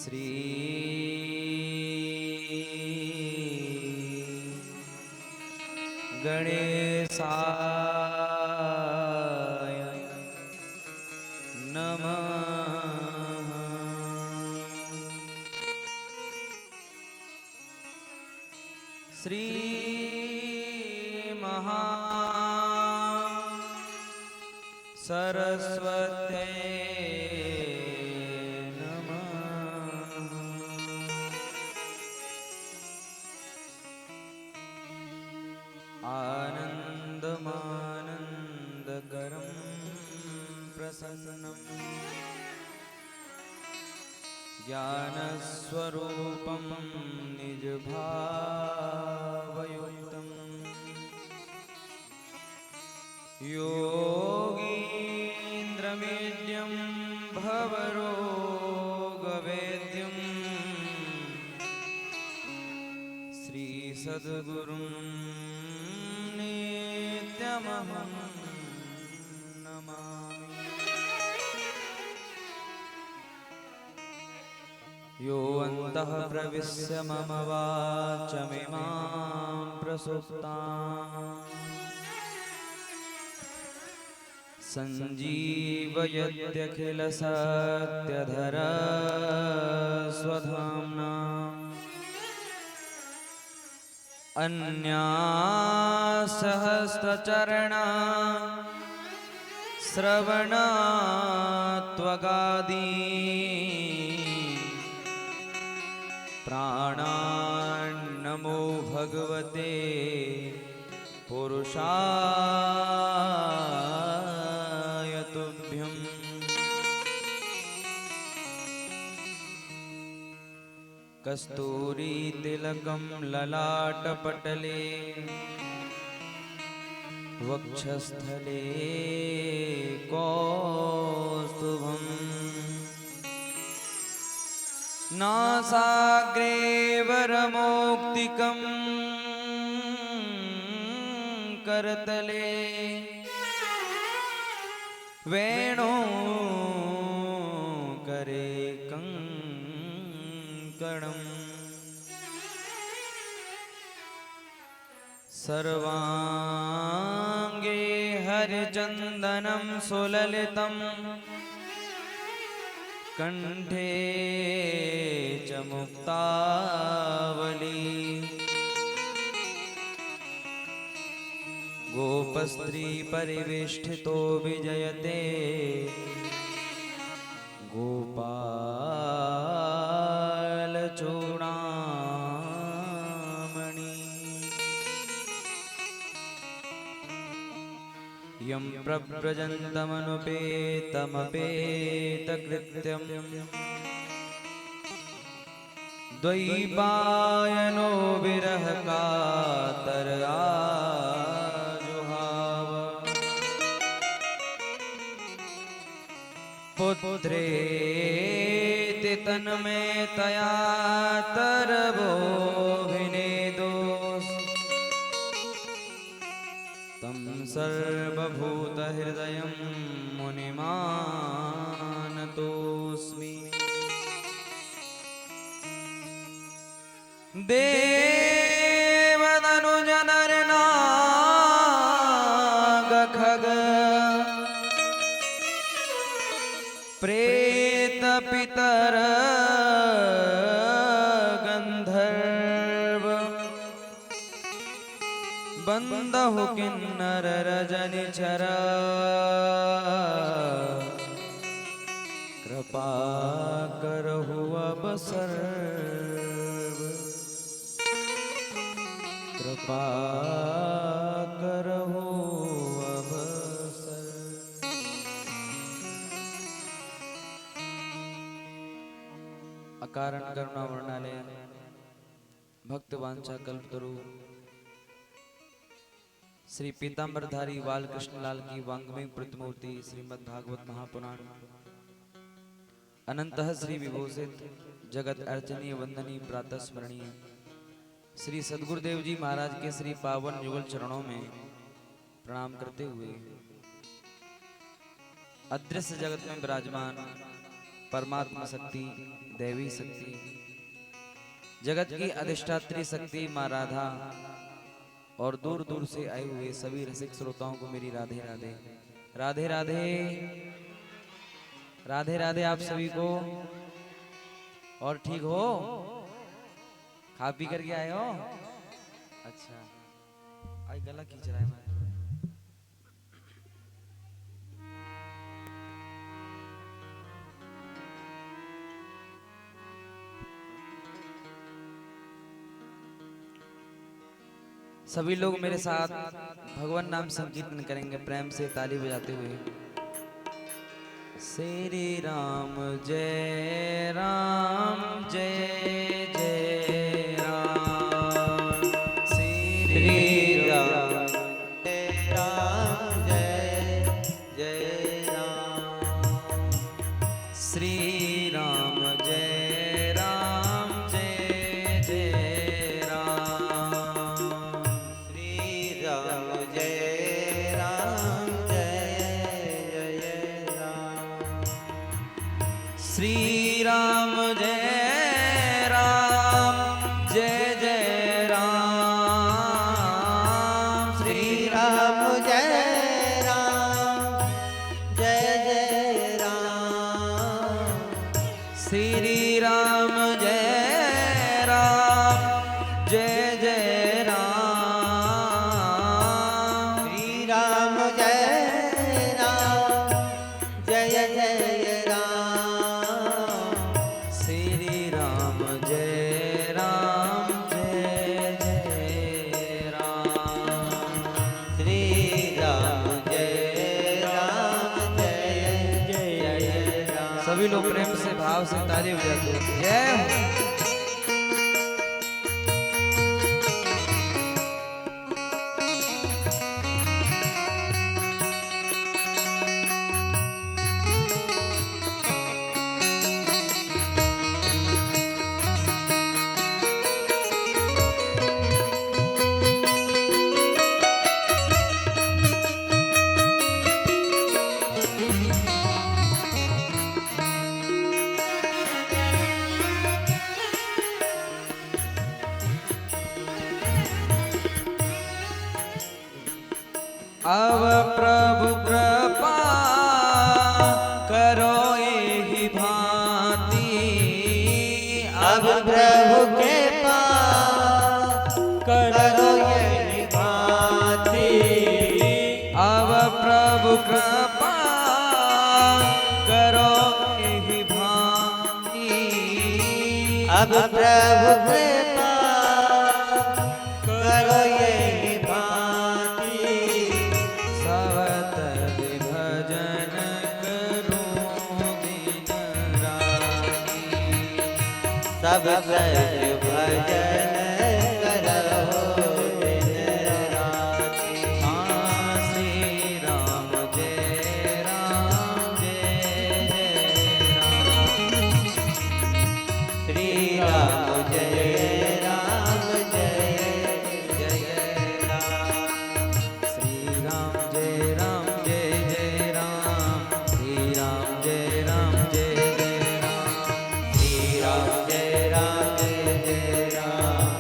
श्री गणेशाय नमः। श्री महा सरस्वते आनन्दमानन्दकरं प्रसन्नं ज्ञानस्वरूपं निजभावयुक्तं योगीन्द्रमेद्यं भवरोगवेद्यं श्री सद्गुरुं नित्यमहं नमामि। यो अन्तः प्रविश्य मम वाचमिमां प्रसुप्ताम् सञ्जीवयत्यखिलसत्यधरा स्वधाम्ना अन्यासहस्रचरणा श्रवणात्वगादी प्राणान्नमो भगवते पुरुषाय तुभ्यम्। कस्तूरी तिलकं ललाटपटले वक्षस्थले कौस्तुभम् नासाग्रे वरमौक्तिकं करतले वेणो करे कंकणम् सर्वांगे हरिचन्दनं सुललितं कंठे च मुक्तावली गोपस्त्री परिवेष्टितो विजयते गोपालचूडामणि यं प्रव्रजन्तमनुपेतमपेतकृत्यं द्वैपायनो विरहकातराजुहाव पुत्रेति तन्मयतया तरवोऽभिनेदोस् तं सर्वभूतहृदयं मुनिमानतोऽस्मि। देवदनुजनरनागखग प्रेतपितर गन्धर्व बन्दहु किन्नर रजनिचर कृपा करहु अब सर्व कृपा करहु अब सर्व। अकारण करुणा वर्णालय भक्त वांछा कल्पतरु श्री पीतांबरधारी बालकृष्ण लाल की वांग्मय प्रतिमूर्ति श्रीमद् भागवत महापुराण अनंतः श्री विभूषित जगत अर्चनीय वंदनीय प्रातः स्मरणीय श्री सद्गुरुदेव जी महाराज के श्री पावन युगल चरणों में प्रणाम करते हुए अदृश्य जगत में विराजमान परमात्मा शक्ति, दैवी शक्ति, जगत की अधिष्ठात्री शक्ति माँ राधा और दूर दूर से आए हुए सभी रसिक श्रोताओं को मेरी राधे राधे। राधे राधे राधे राधे आप सभी को। और ठीक हो? खा पी करके आए हो? अच्छा, आज गला खींच रहा है हमारा। सभी लोग मेरे साथ भगवान नाम संकीर्तन करेंगे प्रेम से ताली बजाते हुए। श्री राम जय राम जय जय राम। श्री राम जय राम जय जय राम। श्री राम जय राम जय जय राम। श्री राम जय राम जय जय राम। श्री राम जय राम जय जय राम। श्री राम जय राम जय जय राम। श्री राम जय राम जय जय राम। श्री राम जय राम जय जय राम। श्री राम जय राम जय जय राम। श्री राम जय राम जय जय राम। सभी लोग प्रेम से भाव से ताली बजाते हैं। जय हो। अब प्रभु कृपा करो एहि भांति। अब प्रभु कृपा करो एहि भांति। अब प्रभु कृपा करो एहि भांति। अब प्रभु कृपा करो एहि भांति। सवत भजन करूं दिन राति। सब भजन करो दिन राति। हाँ श्री राम जय राम जय जय राम। श्री राम जय राम जय जय राम। श्री राम जय राम जय जय राम। श्री राम जय राम जय जय राम। श्री राम जय राम जय जय राम।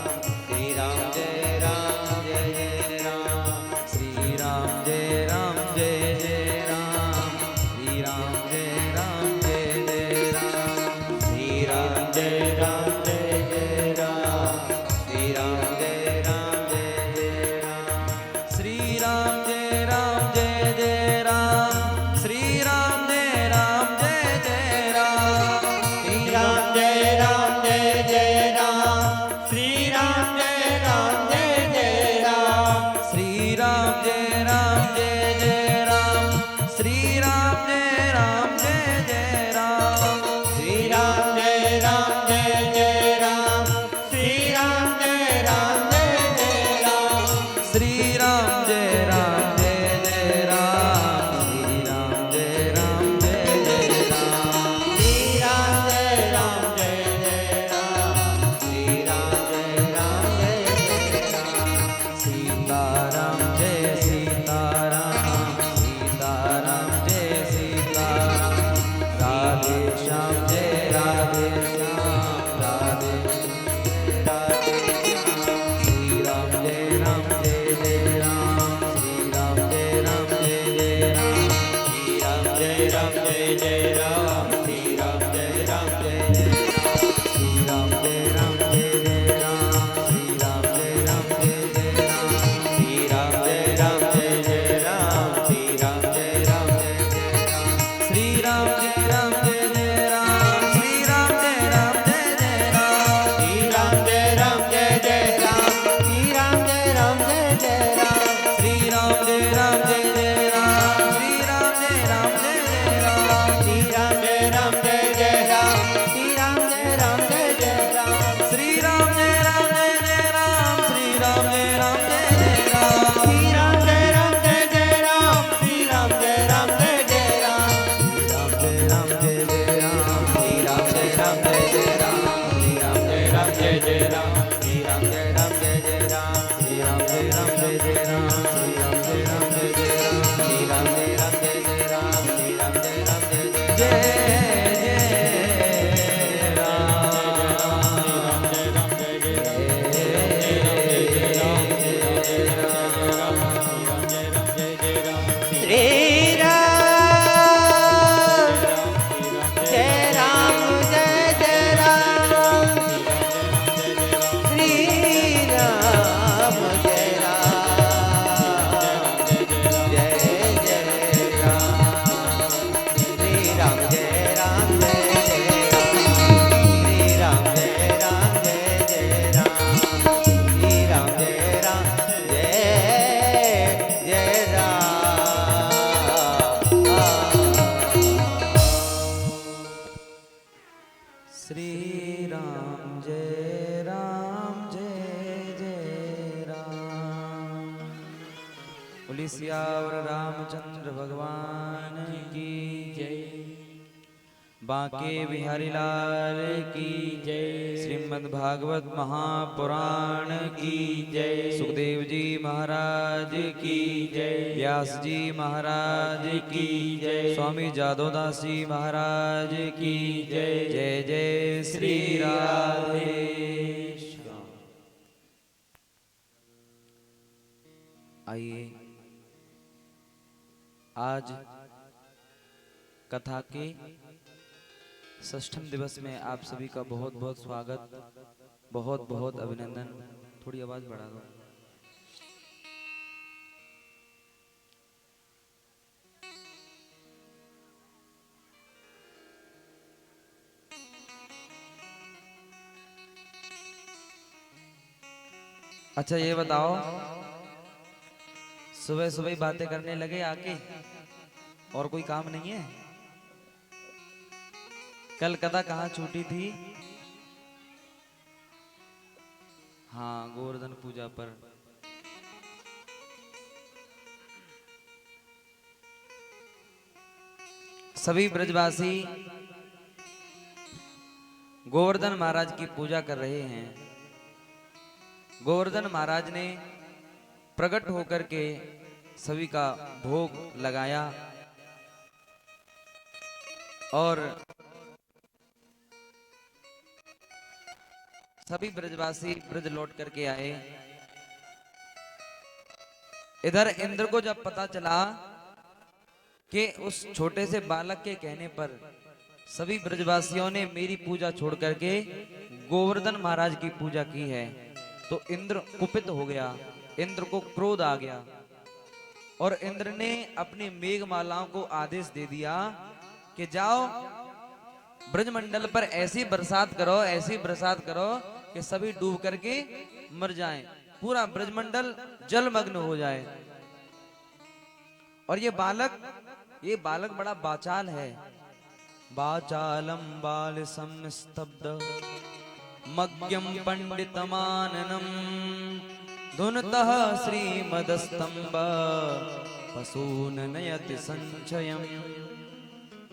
श्री राम जय जय राम। बोलिए सियावर रामचंद्र भगवान की जय। बांके बिहारी लाल की जय। श्रीमद् भागवत महापुराण की जय। सुखदेव जी महाराज की जय। व्यास जी महाराज की जय। स्वामी जादवदास जी महाराज की जय। जय जय श्री राधे। आइए आज कथा के षष्ठम दिवस में आप सभी का बहुत बहुत स्वागत, बहुत बहुत अभिनंदन। थोड़ी आवाज बढ़ा दो। अच्छा ये बताओ, सुबह सुबह बातें करने लगे आके, और कोई काम नहीं है? कल कथा कहाँ छूटी थी? हाँ, गोवर्धन पूजा पर। सभी ब्रजवासी गोवर्धन महाराज की पूजा कर रहे हैं। गोवर्धन महाराज ने प्रकट होकर के सभी का भोग लगाया और सभी ब्रजवासी ब्रज लौट करके आए। इधर इंद्र को जब पता चला कि उस छोटे से बालक के कहने पर सभी ब्रजवासियों ने मेरी पूजा छोड़ करके गोवर्धन महाराज की पूजा की है, तो इंद्र कुपित हो गया। इंद्र को क्रोध आ गया और इंद्र ने अपनी मेघमालाओं को आदेश दे दिया कि जाओ ब्रजमंडल पर ऐसी बरसात करो, ऐसी बरसात करो कि सभी डूब करके मर जाएं, पूरा ब्रजमंडल जलमग्न हो जाए। और ये बालक बड़ा बाचाल है। बाचालम बाल संस्तब्ध मग्यम पंडितमाननम धुनतः श्रीमदस्तंभ पशून नयति संचयम।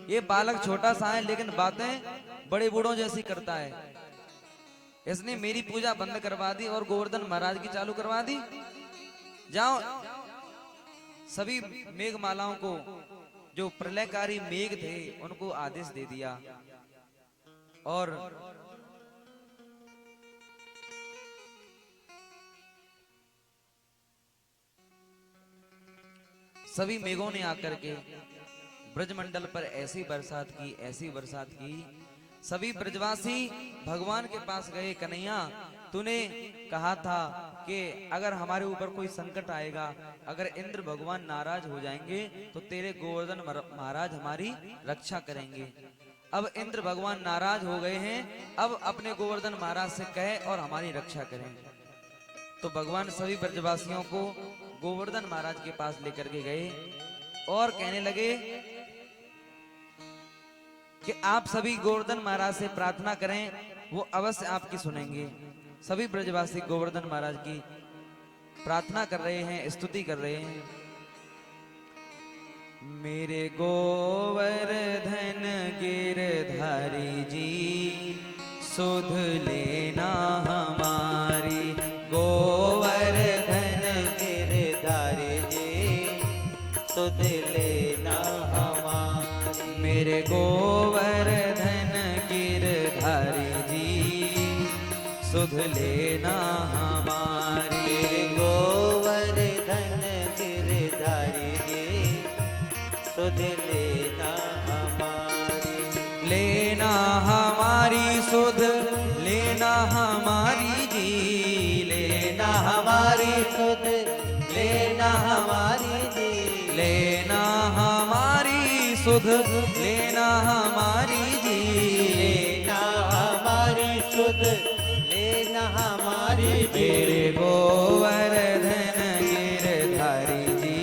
ये बालक छोटा सा है लेकिन बातें बड़े बूढ़ों जैसी करता है। इसने मेरी पूजा बंद करवा दी और गोवर्धन महाराज की चालू करवा दी। जाओ सभी मेघमालाओं को, जो प्रलयकारी मेघ थे, उनको आदेश दे दिया और सभी मेघों ने आकर के ब्रजमंडल पर ऐसी बरसात की, ऐसी बरसात की। सभी ब्रजवासी भगवान के पास गए, कन्हैया तूने कहा था कि अगर हमारे ऊपर कोई संकट आएगा, अगर इंद्र भगवान नाराज हो जाएंगे तो तेरे गोवर्धन महाराज हमारी रक्षा करेंगे। अब इंद्र भगवान नाराज हो गए हैं, अब अपने गोवर्धन महाराज से कहे और हमारी रक्षा करें। तो भगवान सभी ब्रजवासियों को गोवर्धन महाराज के पास लेकर के गए और कहने लगे कि आप सभी गोवर्धन महाराज से प्रार्थना करें, वो अवश्य आपकी सुनेंगे। सभी ब्रजवासी गोवर्धन महाराज की प्रार्थना कर रहे हैं, स्तुति कर रहे हैं। मेरे गोवर्धन गिरधारी जी सुध लेना हमारी, गोवर्धन गिरधारी जी सुध लेना हमारी। मेरे गोवर्धन गिरधारी जी सुध लेना हमारी। गोवर्धन गिरधारी जी सुध लेना हमारी। लेना हमारी सुध लेना हमारी जी लेना हमारी सुध लेना हमारी जी। लेना हमारी सुध लेना हमारी जी लेना हमारी सुध लेना हमारी जी। मेरे गोवर्धन गिरधारी जी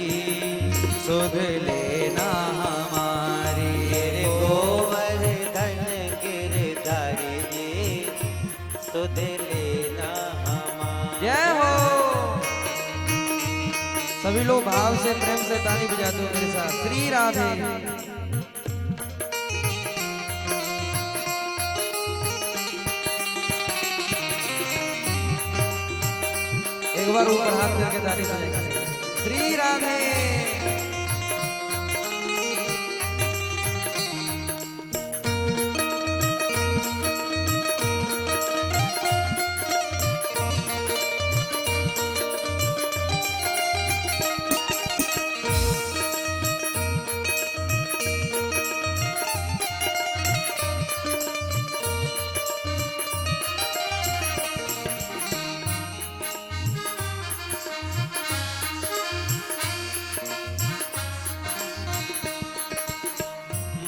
सुध लेना हमारी। मेरे गोवर्धन गिरधारी जी सुध लेना हमारी। जय हो। सभी लोग भाव से प्रेम से ताली बजाते हो मेरे साथ। श्री राधे। एक बार ऊपर हाथ करके ताली बजाएंगे। श्री राधे।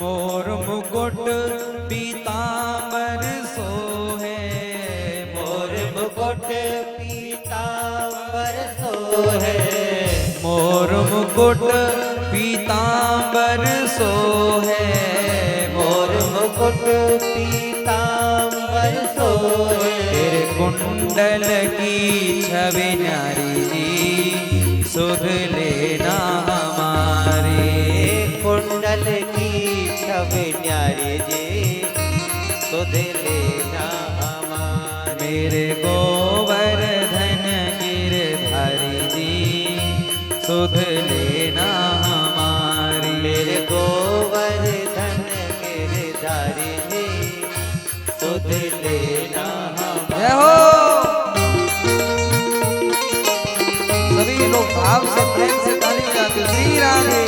मोर मुकुट पीतांबर सोहे। मोर मुकुट पीतांबर सोहे। मोर मुकुट पीतांबर सोहे। मोर मुकुट पीतांबर सोहे। तेरे कुंडल की छवि न्यारी जी सुध लेना हमारी। कुंडल की छवि न्यारी जी सुध लेना हमारी। मेरे गोवर्धन गिरधारी जी सुध लेना हमारी। मेरे गोवर्धन गिरधारी जी सुध लेना हमारी। जय हो। सभी लोग भाव से प्रेम से ताली बजाते हो। श्री राधे।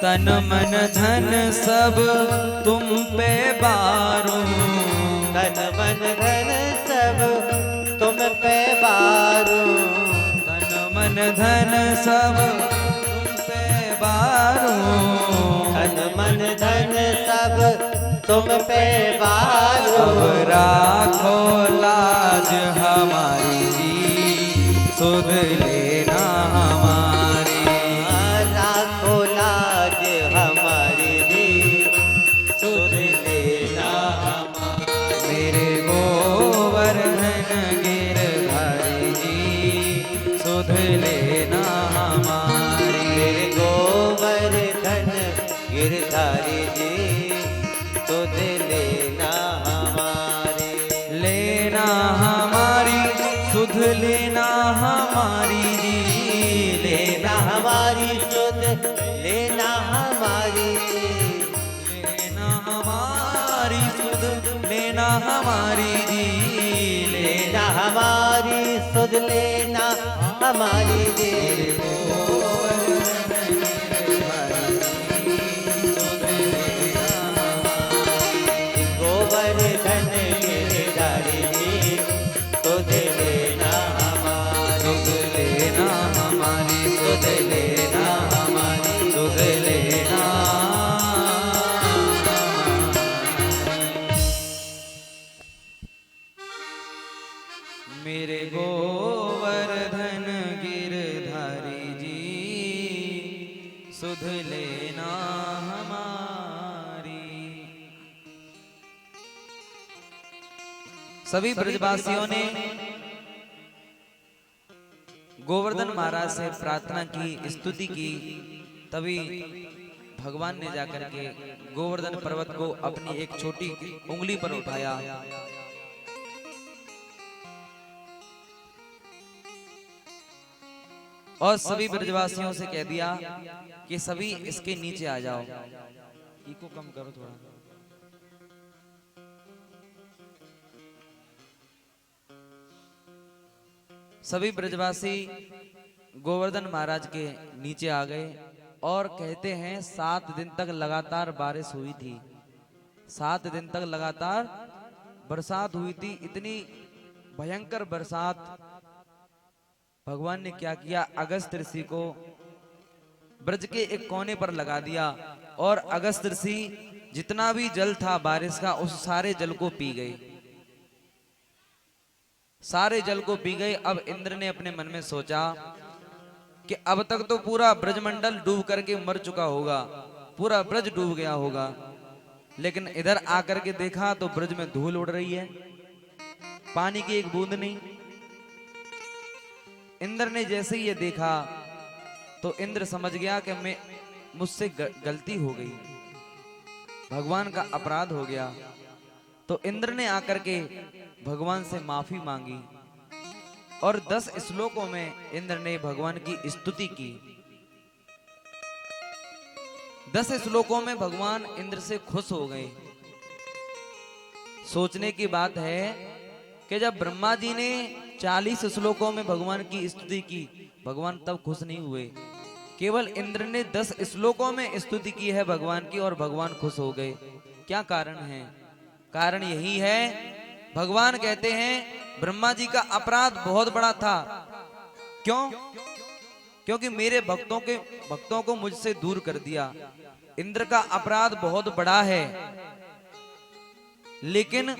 तन मन धन सब तुम पे बारू। तन मन धन सब तुम पे बारू। तन मन धन सब तुम पे बारू। तन मन धन सब तुम पे बारू। अब राखो लाज हमारी जी सुध लेना हमारी। राखो लाज हमारी जी सुध लेना हमारी। मेरे गोवर्धन गिरधारी जी सुध लेना हमारी। मेरे गोवर्धन गिरधारी जी सुध लेना हमारी। लेना हमारी सुध लेना हमारी जी लेना हमारी सुध लेना हमारी जी। लेना हमारी सुध लेना हमारी जी लेना हमारी सुध लेना हमारी जी। गोवर्धन गिरधारी जी सुध लेना हमारी। सुध लेना हमारी सुध लेना हमारी सुध लेना। मेरे गोवर्धन गिरधारी जी सुध लेना हमारी। सभी ब्रजवासियों ने गोवर्धन महाराज से प्रार्थना की, स्तुति की। तभी भगवान ने जाकर के गोवर्धन पर्वत को अपनी एक छोटी उंगली पर उठाया और सभी ब्रजवासियों से कह दिया कि सभी इसके नीचे आ जाओ। इको कम करो थोड़ा। सभी ब्रजवासी गोवर्धन महाराज के नीचे आ गए और कहते हैं 7 दिन तक लगातार बारिश हुई थी। 7 दिन तक लगातार बरसात हुई थी। इतनी भयंकर बरसात, भगवान ने क्या किया, अगस्त ऋषि को ब्रज के एक कोने पर लगा दिया और अगस्त ऋषि जितना भी जल था बारिश का, उस सारे जल को पी गए। सारे जल को पी गए। अब इंद्र ने अपने मन में सोचा कि अब तक तो पूरा ब्रजमंडल डूब करके मर चुका होगा, पूरा ब्रज डूब गया होगा, लेकिन इधर आकर के देखा तो ब्रज में धूल उड़ रही है, पानी की एक बूंद नहीं। इंद्र ने जैसे ही ये देखा तो इंद्र समझ गया कि मैं मुझसे गलती हो गई, भगवान का अपराध हो गया। तो इंद्र ने आकर के भगवान से माफी मांगी और 10 श्लोकों में इंद्र ने भगवान की स्तुति की। 10 श्लोकों में भगवान इंद्र से खुश हो गए। सोचने की बात है कि जब ब्रह्मा जी ने 40 श्लोकों में भगवान की स्तुति की, भगवान तब खुश नहीं हुए। केवल इंद्र ने 10 श्लोकों में स्तुति की है भगवान की और भगवान खुश हो गए। क्या कारण है? कारण यही है, भगवान कहते हैं ब्रह्मा जी का अपराध बहुत बड़ा था। क्यों? क्योंकि मेरे भक्तों को मुझसे दूर कर दिया। इंद्र का अपराध बहुत बड़ा है, लेकिन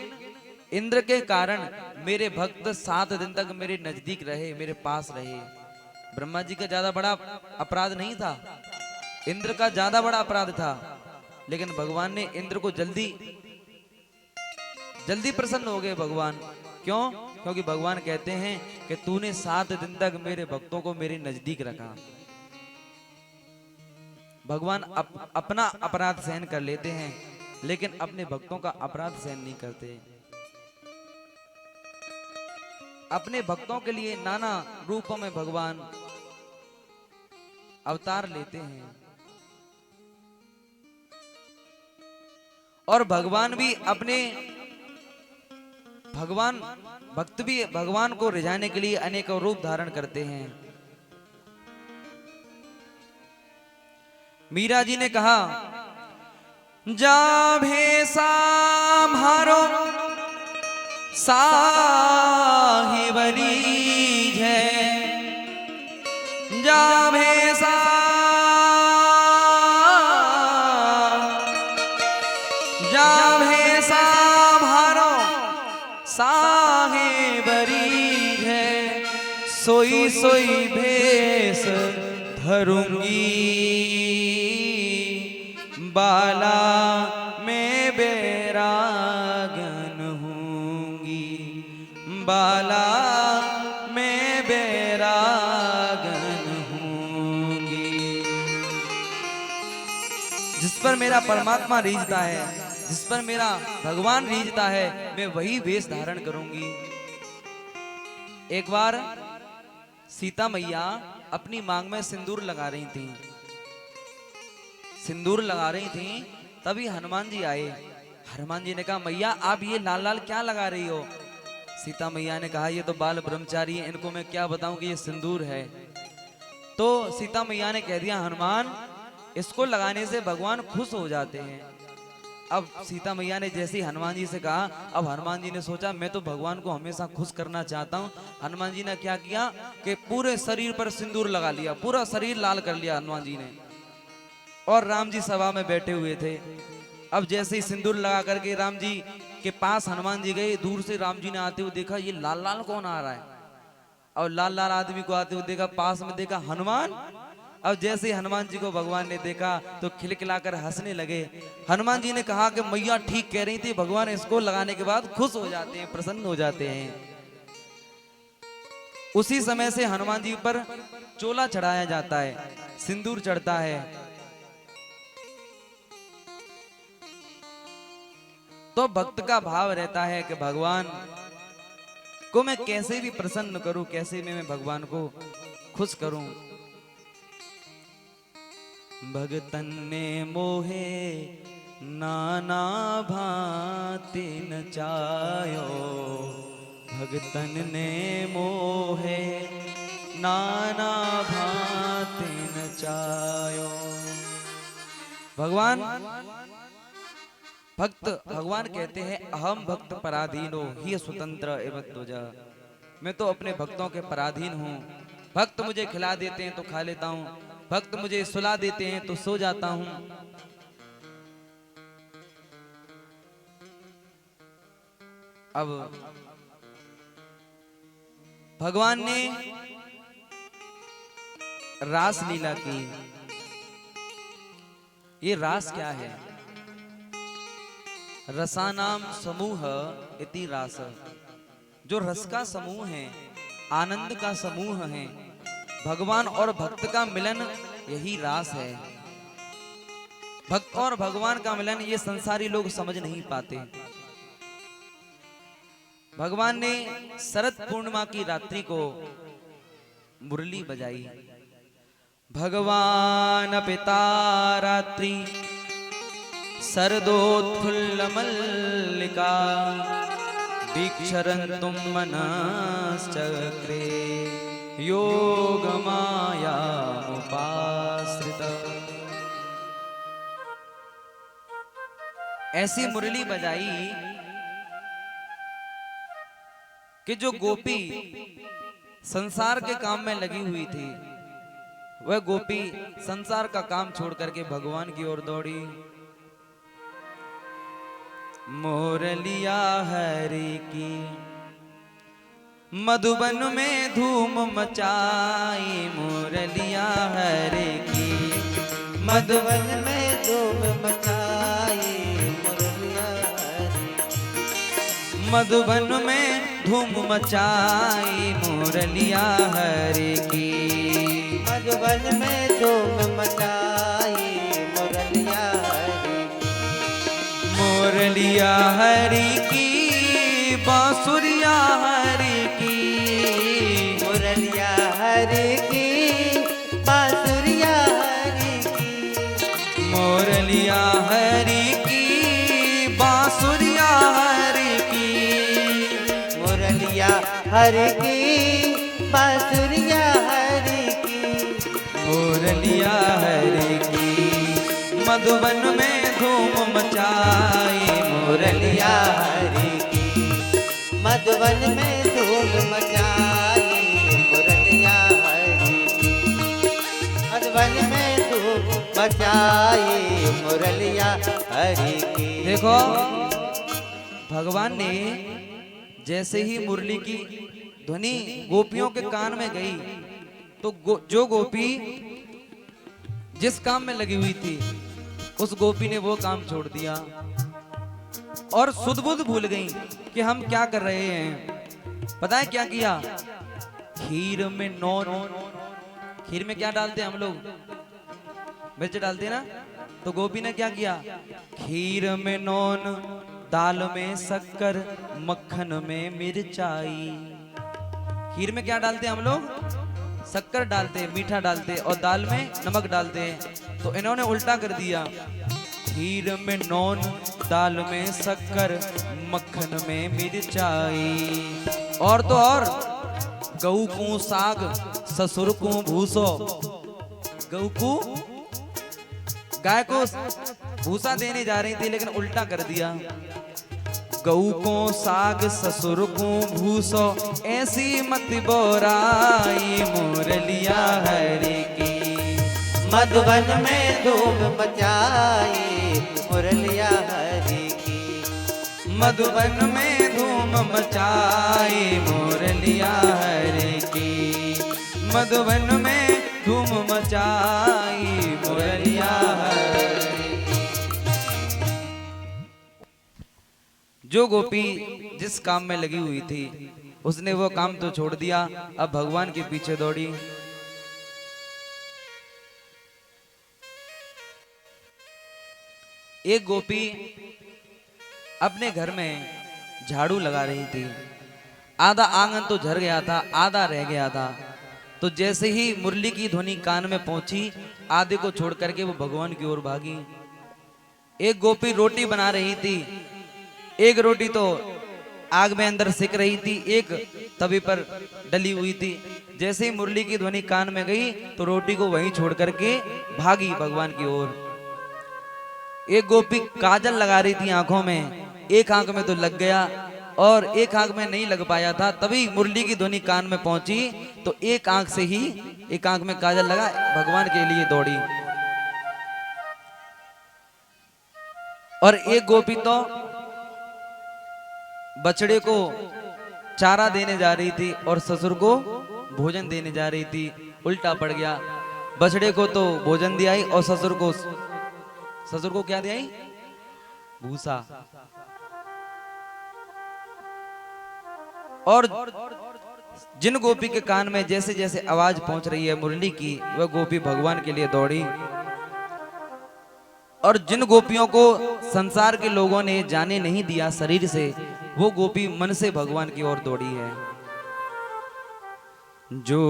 इंद्र के कारण मेरे भक्त 7 दिन तक मेरे नजदीक रहे, मेरे पास रहे। ब्रह्मा जी का ज्यादा बड़ा अपराध नहीं था, इंद्र का ज्यादा बड़ा अपराध था, लेकिन भगवान ने इंद्र को जल्दी प्रसन्न हो गए भगवान। क्यों? क्योंकि भगवान कहते हैं कि तूने 7 दिन तक मेरे भक्तों को मेरे नजदीक रखा। भगवान अपना अपराध सहन कर लेते हैं, लेकिन अपने भक्तों का अपराध सहन नहीं करते। अपने भक्तों के लिए नाना रूपों में भगवान अवतार लेते हैं और भगवान भक्त भी भगवान को रिझाने के लिए अनेकों रूप धारण करते हैं। मीरा जी ने कहा, जा भेसा म्हारो साहिबरी है, जा भेसा म्हारो साहिबरी है, सोई सोई भेष धरूंगी, बाला में बैरागन हूंगी, बाला में बैरागन हूंगी। जिस पर मेरा परमात्मा रीझता है, जिस पर मेरा भगवान रीझता है, मैं वही वेश धारण करूंगी। एक बार सीता मैया अपनी मांग में सिंदूर लगा रही थी, सिंदूर लगा रही थी, तभी हनुमान जी आए। हनुमान जी ने कहा, मैया आप ये लाल लाल क्या लगा रही हो? सीता मैया ने कहा, ये तो बाल ब्रह्मचारी हैं, इनको मैं क्या बताऊं कि ये सिंदूर है। तो सीता मैया ने कह दिया, हनुमान इसको लगाने से भगवान खुश हो जाते हैं। अब सीता मैया ने जैसे ही हनुमान जी से कहा, अब हनुमान जी ने सोचा मैं तो भगवान को हमेशा खुश करना चाहता हूँ। हनुमान जी ने क्या किया कि पूरे शरीर पर सिंदूर लगा लिया, पूरा शरीर लाल कर लिया हनुमान जी ने। और राम जी सभा में बैठे हुए थे। अब जैसे ही सिंदूर लगा करके राम जी के पास हनुमान जी गए, दूर से राम जी ने आते हुए देखा ये लाल लाल कौन आ रहा है, और लाल लाल आदमी को आते हुए देखा, पास में देखा हनुमान। अब जैसे हनुमान जी को भगवान ने देखा तो खिलखिलाकर हंसने लगे। हनुमान जी ने कहा कि मैया ठीक कह रही थी, भगवान इसको लगाने के बाद खुश हो जाते हैं, प्रसन्न हो जाते हैं। उसी समय से हनुमान जी पर चोला चढ़ाया जाता है, सिंदूर चढ़ता है। तो भक्त का भाव रहता है कि भगवान को मैं कैसे भी प्रसन्न करूं, कैसे भी मैं भगवान को खुश करूं। भगतन ने मोहे नाना भांति नचायो, भगतन ने मोहे नाना भांति नचायो। भगवान कहते हैं अहम भक्त पराधीनो ही स्वतंत्र एवं तुझा। मैं तो अपने भक्तों के पराधीन हूँ। भक्त मुझे खिला देते हैं तो खा लेता हूँ, भक्त मुझे सुला देते हैं तो सो जाता हूँ। अब भगवान ने रास लीला की। ये रास क्या है? रसानाम समूह इति रास। जो रस का समूह है, आनंद का समूह है, भगवान और भक्त का मिलन यही रास है। भक्त और भगवान का मिलन ये संसारी लोग समझ नहीं पाते। भगवान ने शरद पूर्णिमा की रात्रि को मुरली बजाई। भगवान पिता रात्रि शरदोत्फुल्ल मल्लिका, वीक्षरन्तुं मनश्चक्रे योग माया उपाश्रित। ऐसी मुरली बजाई कि जो गोपी संसार के काम में लगी हुई थी, वह गोपी संसार का काम छोड़ करके भगवान की ओर दौड़ी। मुरलिया हरि की मधुबन में धूम मचाई, मुरलिया हरि की मधुबन में धूम मचाई, मुरलिया हरि। मधुबन में धूम मचाई, मुरलिया हरि की। मधुबन में धूम मचाई, मुरलिया हरि। मुरलिया हरि की, बांसुरिया हरि की, मुरलिया हरि की, बांसुरिया हरि की। मुरलिया हरि की, बांसुरिया हरि की। मुरलिया हरि की, बांसुरिया हरि की। मुरलिया हरि की, मधुबन में धूम मचाई, मुरलिया हरि की, मधुबन में धूम मचाई, मुरलिया हरि की। मधुबन में धूम मचाई, मुरलिया हरि की। देखो भगवान ने जैसे ही मुरली की ध्वनि गोपियों के कान में गई तो जो गोपी जिस काम में लगी हुई थी उस गोपी ने वो काम छोड़ दिया और सुध बुध भूल गई कि हम क्या कर रहे हैं। पता है क्या किया? खीर में नौन, खीर में क्या डालते हैं हम लोग? मिर्च डालते हैं ना। तो गोपी ने क्या किया? खीर में नौन, दाल में शक्कर, मक्खन में मिर्चाई। खीर में क्या डालते हैं हम लोग? शक्कर डालते हैं, मीठा डालते हैं और दाल में नमक डालते हैं। तो इन्होंने उल्टा कर दिया। खीर में नौन, दाल में शक्कर, मक्खन में मिर्चाई। और तो और गऊ को साग, ससुर को भूसो। गऊ को, गाय को भूसा देने जा रही थी लेकिन उल्टा कर दिया। गऊ को साग, ससुर को भूसो, ऐसी मत बोराई, मुरलिया हरि की। मधुबन में धूम मचाई, मुरलिया हरि की। मधुबन में धूम मचाई, मुरलिया हरि की। मधुबन में धूम मचाई मुरलिया हरि। जो गोपी जिस काम में लगी हुई थी उसने वो काम तो छोड़ दिया, अब भगवान के पीछे दौड़ी। एक गोपी अपने घर में झाड़ू लगा रही थी। आधा आंगन तो झड़ गया था, आधा रह गया था। तो जैसे ही मुरली की ध्वनि कान में पहुंची, आधे को छोड़ करके वो भगवान की ओर भागी। एक गोपी रोटी बना रही थी, एक रोटी तो आग में अंदर सिक रही थी, एक तवी पर डली हुई थी। जैसे ही मुरली की ध्वनि कान में गई तो रोटी को वहीं छोड़ करके भागी भगवान की ओर। एक गोपी काजल लगा रही थी आंखों में, एक आंख में तो लग गया और एक आंख में नहीं लग पाया था। तभी मुरली की ध्वनि कान में पहुंची तो एक आंख से ही, एक आंख में काजल लगा, भगवान के लिए दौड़ी। और एक गोपी तो बछड़े को चारा देने जा रही थी और ससुर को भोजन देने जा रही थी, उल्टा पड़ गया। बछड़े को तो भोजन दियाई और ससुर को क्या दियाई? भूसा। और जिन गोपी के कान में जैसे जैसे आवाज पहुंच रही है मुरली की, वह गोपी भगवान के लिए दौड़ी। और जिन गोपियों को संसार के लोगों ने जाने नहीं दिया शरीर से, वो गोपी मन से भगवान की ओर दौड़ी है। जो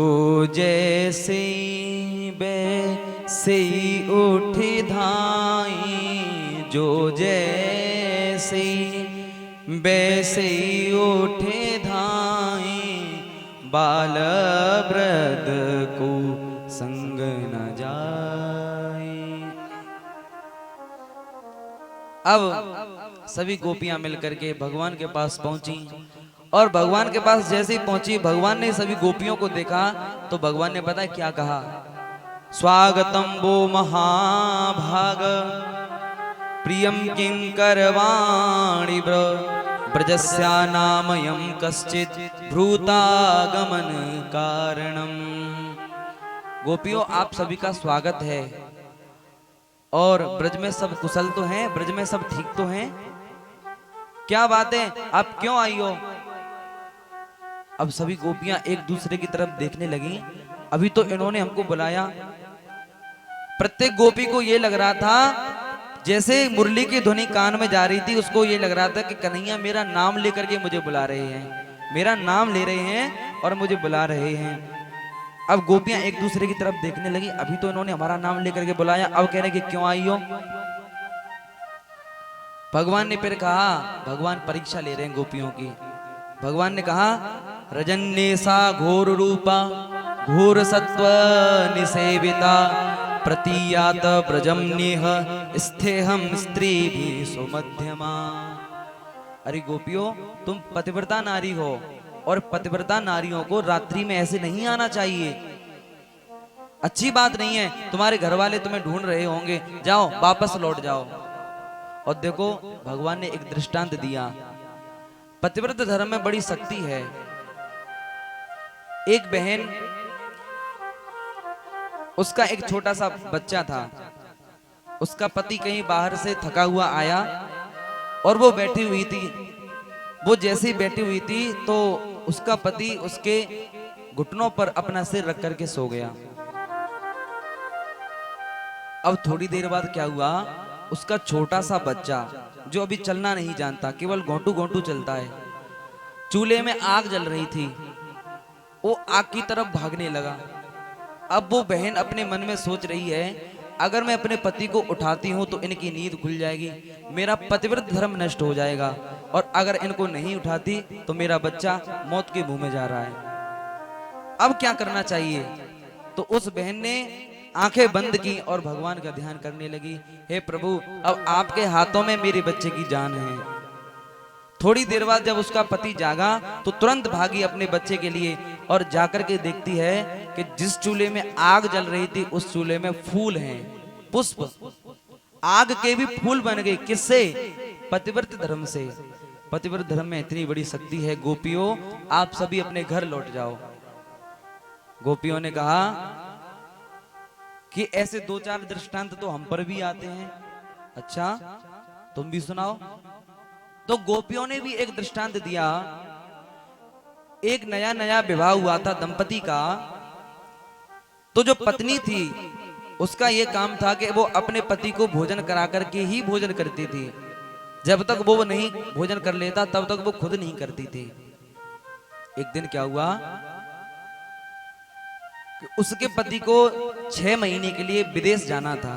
जैसे वैसे उठी धाई, जो जैसे वैसे उठे धाई, बाल वृद्ध को संग न जाए। अब सभी गोपियां मिलकर के भगवान के पास पहुंची और भगवान के पास जैसे ही पहुंची, भगवान ने सभी गोपियों को देखा तो भगवान ने पता है क्या कहा? स्वागतम वो महाभाग प्रियम किंकरवाणि ब्रजस्या नामयं कश्चित् भ्रूतागमन कारणम। गोपियों, आप सभी का स्वागत है। और ब्रज में सब कुशल तो हैं? ब्रज में सब ठीक तो हैं? क्या बात है, आप क्यों आई हो? अब सभी गोपियां एक दूसरे की तरफ देखने लगी। अभी तो इन्होंने हमको बुलाया। प्रत्येक गोपी को ये लग रहा था जैसे मुरली की ध्वनि कान में जा रही थी, उसको ये लग रहा था कि कन्हैया मेरा नाम लेकर के मुझे बुला रहे हैं, मेरा नाम ले रहे हैं और मुझे बुला रहे हैं। अब गोपियां एक दूसरे की तरफ देखने लगी। अभी तो इन्होंने हमारा नाम लेकर के बुलाया, अब कह रहे कि क्यों आई हो? भगवान ने फिर कहा, भगवान परीक्षा ले रहे हैं गोपियों की। भगवान ने कहा, रजन्येसा घोर रूपा घोर सत्व निसेविता प्रतीयात ब्रजम नेह स्थेहम स्त्री भी सुमध्यमा। अरे गोपियों, तुम पतिव्रता नारी हो और पतिव्रता नारियों को रात्रि में ऐसे नहीं आना चाहिए, अच्छी बात नहीं है। तुम्हारे घर वाले तुम्हें ढूंढ रहे होंगे, जाओ वापस लौट जाओ। और देखो, भगवान ने एक दृष्टांत दिया। पतिव्रत धर्म में बड़ी शक्ति है। एक बहन, उसका एक छोटा सा बच्चा था। उसका पति कहीं बाहर से थका हुआ आया और वो बैठी हुई थी। वो जैसे ही बैठी हुई थी तो उसका पति उसके घुटनों पर अपना सिर रख करके सो गया। अब थोड़ी देर बाद क्या हुआ, उसका छोटा सा बच्चा जो अभी चलना नहीं जानता, केवल घोंटू घोंटू चलता है, चूल्हे में आग जल रही थी, वो आग की तरफ भागने लगा। अब वो बहन अपने मन में सोच रही है, अगर मैं अपने पति को उठाती हूं तो इनकी नींद खुल जाएगी, मेरा पतिव्रत धर्म नष्ट हो जाएगा, और अगर इनको नहीं उठाती तो मेरा बच्चा मौत के मुंह में जा रहा है। अब क्या करना चाहिए? तो उस बहन ने आंखें बंद की और भगवान का ध्यान करने लगी। हे प्रभु, अब आपके हाथों में मेरे बच्चे की जान है। थोड़ी देर बाद जब उसका पति जागा तो तुरंत भागी अपने बच्चे के लिए और जाकर के देखती है कि जिस चूल्हे में आग जल रही थी उस चूल्हे में फूल हैं, पुष्प, आग के भी फूल बन गए। किससे? पतिव्रत धर्म से। पतिव्रत धर्म में इतनी बड़ी शक्ति है। गोपियों, आप सभी अपने घर लौट जाओ। गोपियों ने कहा, कि ऐसे दो चार दृष्टांत तो हम पर भी आते हैं। अच्छा, तुम भी सुनाओ। तो गोपियों ने भी एक दृष्टांत दिया। एक नया नया विवाह हुआ था दंपति का, तो जो पत्नी थी उसका ये काम था कि वो अपने पति को भोजन करा करके ही भोजन करती थी। जब तक वो नहीं भोजन कर लेता तब तक वो खुद नहीं करती थी। एक दिन क्या हुआ कि उसके पति को 6 महीने के लिए विदेश जाना था।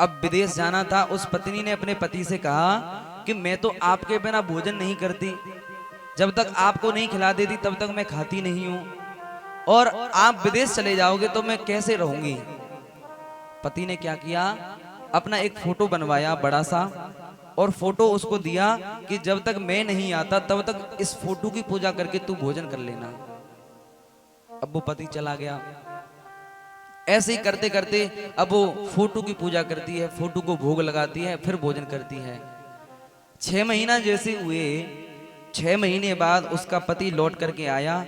अब विदेश जाना था, उस पत्नी ने अपने पति से कहा कि मैं तो आपके बिना भोजन नहीं करती, जब तक आपको नहीं खिला देती तब तक मैं खाती नहीं हूं, और आप विदेश चले जाओगे तो मैं कैसे रहूंगी। पति ने क्या किया, अपना एक फोटो बनवाया बड़ा सा, और फोटो उसको दिया कि जब तक मैं नहीं आता तब तक इस फोटो की पूजा करके तू भोजन कर लेना। अब वो पति चला गया। ऐसे ही करते करते अब वो फोटो की पूजा करती है, फोटो को भोग लगाती है, फिर भोजन करती है। 6 महीना जैसे हुए, 6 महीने बाद उसका पति लौट करके आया,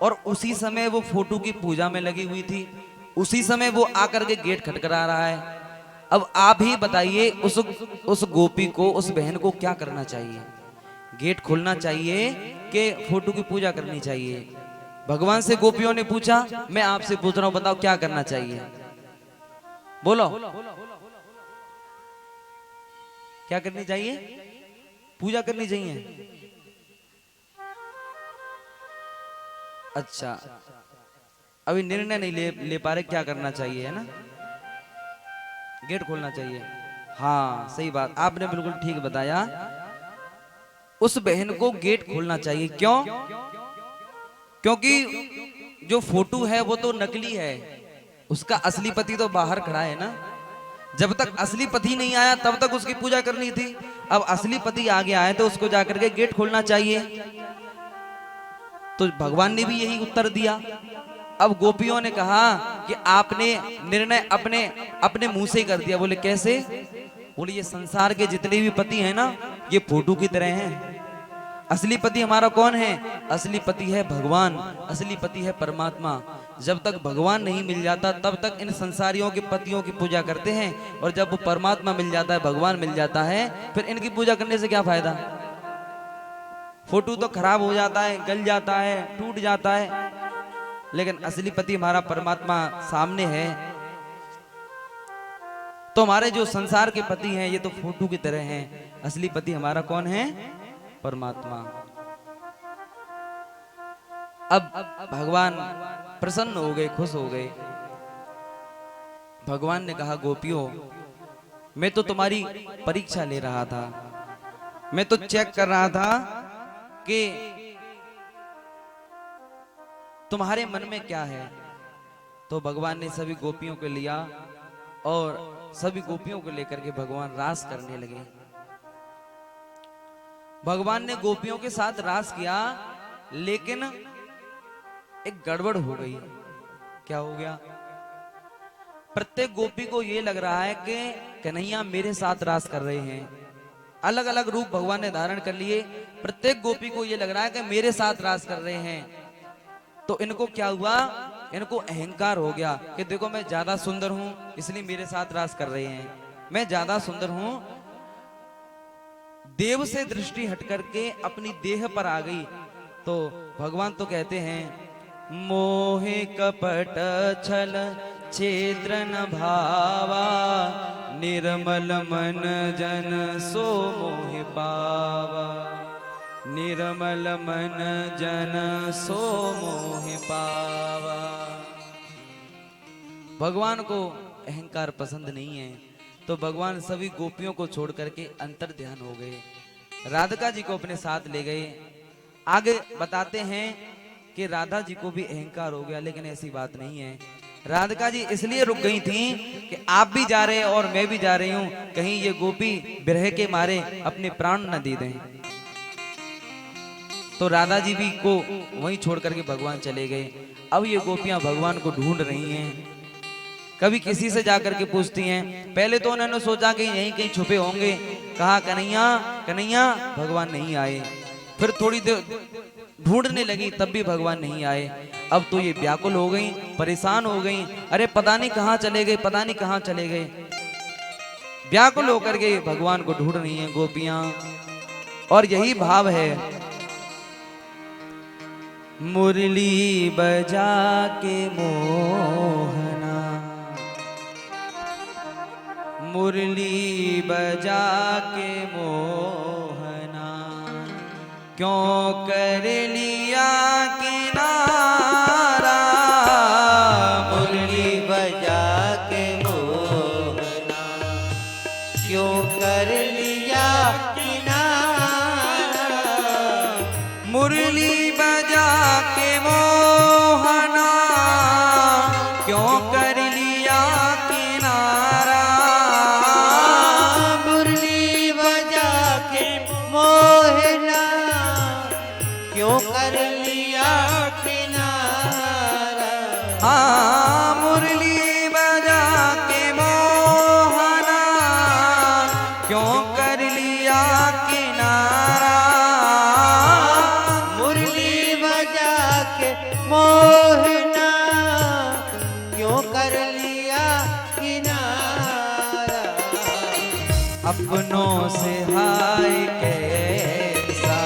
और उसी समय वो फोटो की पूजा में लगी हुई थी। उसी समय वो आकर के गेट खटखटा रहा है। अब आप ही बताइए उस गोपी को, उस बहन को क्या करना चाहिए? गेट खोलना चाहिए कि फोटो की पूजा करनी चाहिए? भगवान से गोपियों ने पूछा, मैं आपसे पूछ रहा हूं, बताओ क्या करना चाहिए? बोलो, क्या करनी चाहिए? पूजा करनी चाहिए। अच्छा, अभी निर्णय नहीं ले पा रहे क्या करना चाहिए, है ना? गेट खोलना चाहिए। हाँ, सही बात, आपने बिल्कुल ठीक बताया। उस बहन को गेट खोलना चाहिए। क्यों? क्योंकि जो फोटो है वो तो नकली है, उसका असली पति तो बाहर खड़ा है ना। जब तक असली पति नहीं आया तब तक उसकी पूजा करनी थी। अब असली पति आगे आए तो उसको जाकर के गेट खोलना चाहिए। तो भगवान ने भी यही उत्तर दिया। अब गोपियों ने कहा कि आपने निर्णय अपने मुंह से ही कर दिया। बोले कैसे? बोले ये संसार के जितने भी पति हैं ना, ये फोटो की तरह हैं। असली पति हमारा कौन है? असली पति है भगवान, असली पति है परमात्मा। जब तक भगवान नहीं मिल जाता तब तक इन संसारियों के पतियों की पूजा करते हैं, और जब वो परमात्मा मिल जाता है, भगवान मिल जाता है, फिर इनकी पूजा करने से क्या फायदा? फोटो तो खराब हो जाता है, गल जाता है, टूट जाता है, लेकिन असली पति हमारा परमात्मा सामने है। तो हमारे जो संसार के पति हैं ये तो फोटो की तरह हैं। असली पति हमारा कौन है? परमात्मा। अब भगवान प्रसन्न हो गए, खुश हो गए। भगवान ने कहा, गोपियों, मैं तो तुम्हारी परीक्षा ले रहा था, मैं तो चेक कर रहा था कि तुम्हारे मन में क्या है। तो भगवान ने सभी गोपियों को लिया और सभी गोपियों को लेकर के भगवान रास करने लगे। भगवान ने गोपियों के साथ रास किया, लेकिन एक गड़बड़ हो गई। क्या हो गया? प्रत्येक गोपी को यह लग रहा है कि कन्हैया मेरे साथ रास कर रहे हैं। अलग अलग रूप भगवान ने धारण कर लिए। प्रत्येक गोपी को यह लग रहा है कि मेरे साथ रास कर रहे हैं। तो इनको क्या हुआ? इनको अहंकार हो गया कि देखो मैं ज्यादा सुंदर हूं, इसलिए मेरे साथ रास कर रहे हैं। मैं ज्यादा सुंदर हूं। देव से दृष्टि हट करके अपनी देह पर आ गई। तो भगवान तो कहते हैं, मोहे कपट छल छेद्र न भावा, निर्मल मन जन सो मोहि पावा, निर्मल मन जन सो मोहि पावा। भगवान को अहंकार पसंद नहीं है, तो भगवान सभी गोपियों को छोड़ करके अंतर ध्यान हो गए। राधिका जी को अपने साथ ले गए। आगे बताते हैं कि राधा जी को भी अहंकार हो गया, लेकिन ऐसी बात नहीं है। राधिका जी इसलिए रुक गई थी कि आप भी जा रहे हैं और मैं भी जा रही हूं, कहीं ये गोपी विरह के मारे अपने प्राण न दे दें। तो राधा जी भी को वहीं छोड़ करके भगवान चले गए। अब ये गोपियां भगवान को ढूंढ रही हैं। कभी किसी से जाकर के पूछती हैं। पहले तो उन्होंने सोचा कि यहीं कहीं छुपे होंगे, कहा कन्हैया कन्हैया, भगवान नहीं आए। फिर थोड़ी ढूंढने लगी तब भी भगवान नहीं आए। अब तो ये व्याकुल हो गई, परेशान हो गई, अरे पता नहीं कहाँ चले गए, पता नहीं कहाँ चले गए। व्याकुल होकर के भगवान को ढूंढ रही हैं गोपियां, और यही भाव है, मुरली बजा के मोहना, मुरली बजा के मोहना, क्यों कर लिया किनारा, मुरली बजा के मोहना, क्यों कर लिया किनारा, मुरली बजा के मोहना, क्यों कर लिया किनारा, मुरली बजा के मोहना, क्यों कर लिया किनारा, हाँ मुरली बजा के मोहना, क्यों कर लिया किनारा, मुरली बजा के मोहना, क्यों कर लिया किनारा, अपनों से हाय कैसा,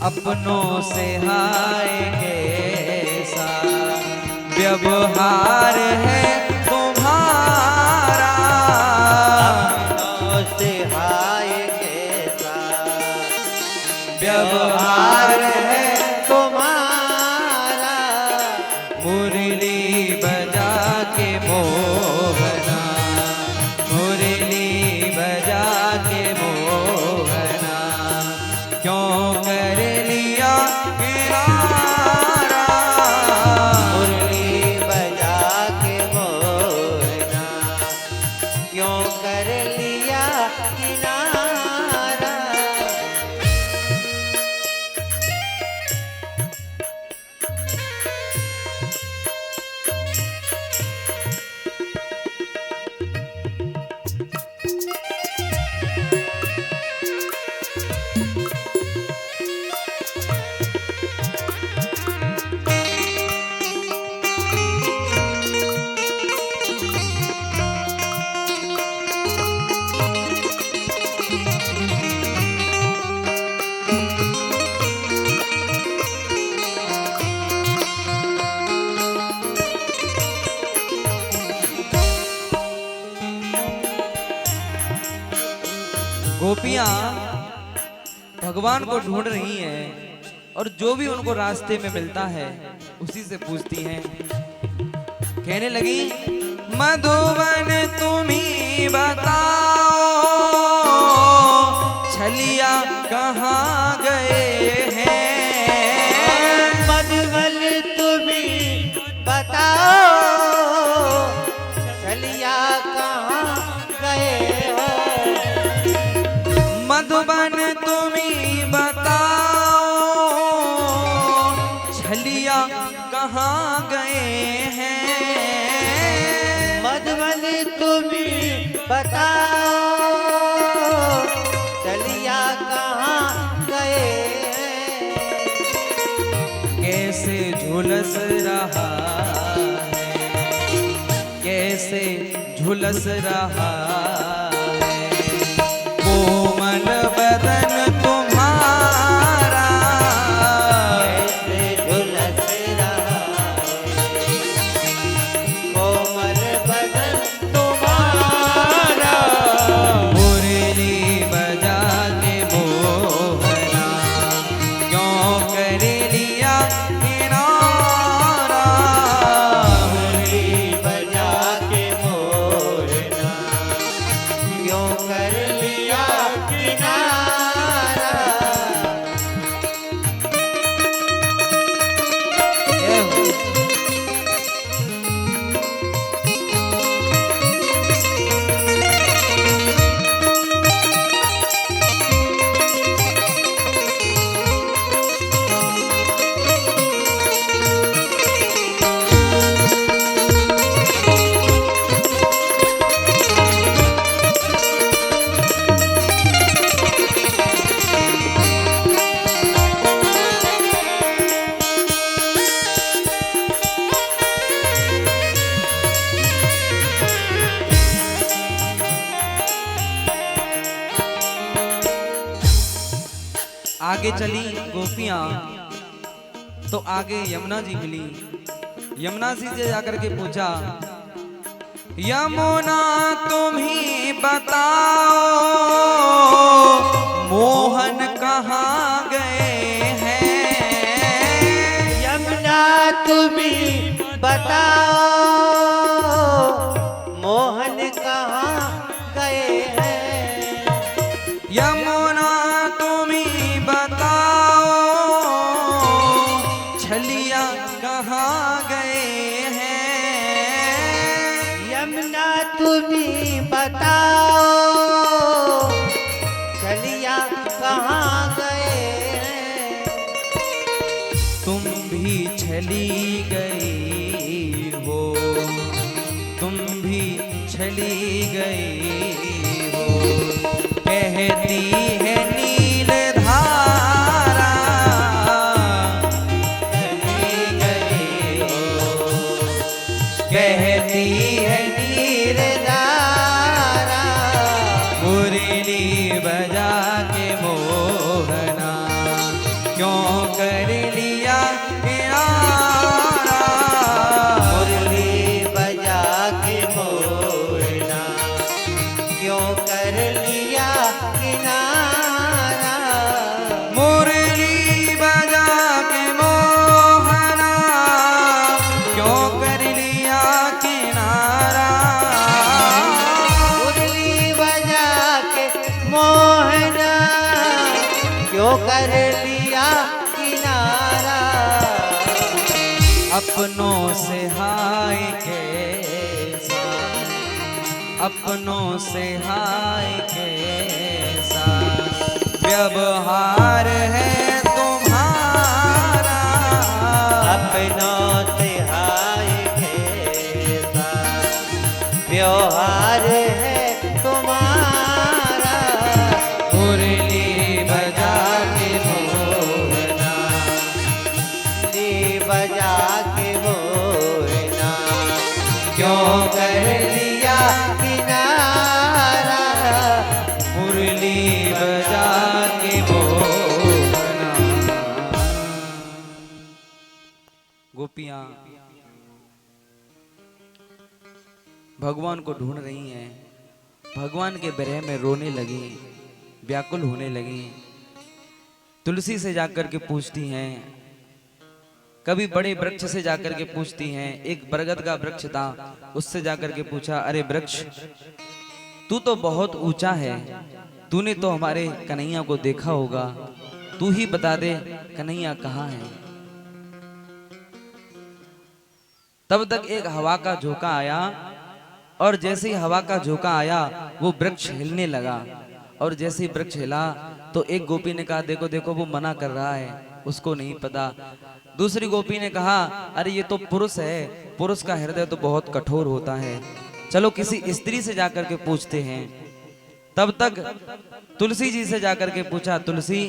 अपनों से हाय कैसा व्यवहार है तुम्हारा, अपनों से हाय कैसा व्यवहार है तुम्हारा, मुरली बजा के मोहना, मुरली बजा के मोहना, क्यों कर लिया किनारा, मुरली बजा के मोहना, क्यों कर लिया किनारा, गोपियां भगवान को ढूंढ रही हैं, और जो भी उनको रास्ते में मिलता है उसी से पूछती हैं। कहने लगी, मधुबन तुम्ही बताओ, छलिया कहाँ गए हैं, मधुबन तुम्ही बताओ, छलिया कहाँ गए हो, मधुबन तुम्ही बताओ, छलिया कहाँ गए हैं, मधुबन तुम्ही बताओ, छलिया कहाँ गए, कैसे झुलस रहा है, कैसे झुलस रहा है, कोमल बदन तुम्हारा, कैसे झुलस रहा है, कोमल बदन तुम्हारा, मुरली बजा के मोहना, क्यों कर लिया किनारा, मुरली बजा के मोरना, आगे चली गोपियां तो आगे यमुना जी मिली। यमुना जी से जाकर के पूछा, यमुना तुम ही बताओ मोहन कहाँ गए हैं। यमुना तुम्ही बताओ मोहन कहाँ गए हैं। यमुना तुम ही बताओ छलिया कहाँ गए हैं। यमुना तुम्ही बताओ चलिया कहाँ गए हैं। तुम भी छली गई हो, तुम भी छली गई हो, कहती है नील धारा चली गई हो, कहती है नील धारा मुरली बजा के मोहना क्यों कर लिया किनारा। मुरली बजा के मोहना क्यों कर लिया किनारा। मुरली बजा के मोहना क्यों कर लिया किनारा। मुरली बजा के मोहना क्यों कर लिया किनारा। अपनों से हाय कैसा, अपनों से हाय कैसा व्यवहार है तुम्हारा। अपनों से हाय कैसा व्यवहार है तुम्हारा। मुरली बजा के मोहना मुरली बजा के मोहना क्यों कर लिया किनारा। मुरली बजा के मोहना। गोपियां भगवान को ढूंढ रही हैं, भगवान के विरह में रोने लगी, व्याकुल होने लगी। तुलसी से जाकर के पूछती हैं, कभी बड़े वृक्ष से जाकर के पूछती हैं। एक बरगद का वृक्ष था, उससे जाकर के पूछा, अरे वृक्ष तू तो बहुत ऊंचा है, तूने तो हमारे कन्हैया को देखा होगा, तू ही बता दे कन्हैया कहाँ है। तब तक एक हवा का झोंका आया और जैसे ही हवा का झोंका आया वो वृक्ष हिलने लगा। और जैसे ही वृक्ष हिला तो एक गोपी ने कहा, देखो देखो वो मना कर रहा है, उसको नहीं पता। दूसरी गोपी ने कहा, अरे ये तो पुरुष है, पुरुष का हृदय तो बहुत कठोर होता है, चलो किसी स्त्री से जाकर के पूछते हैं। तब तक तुलसी जी से जाकर के पूछा, तुलसी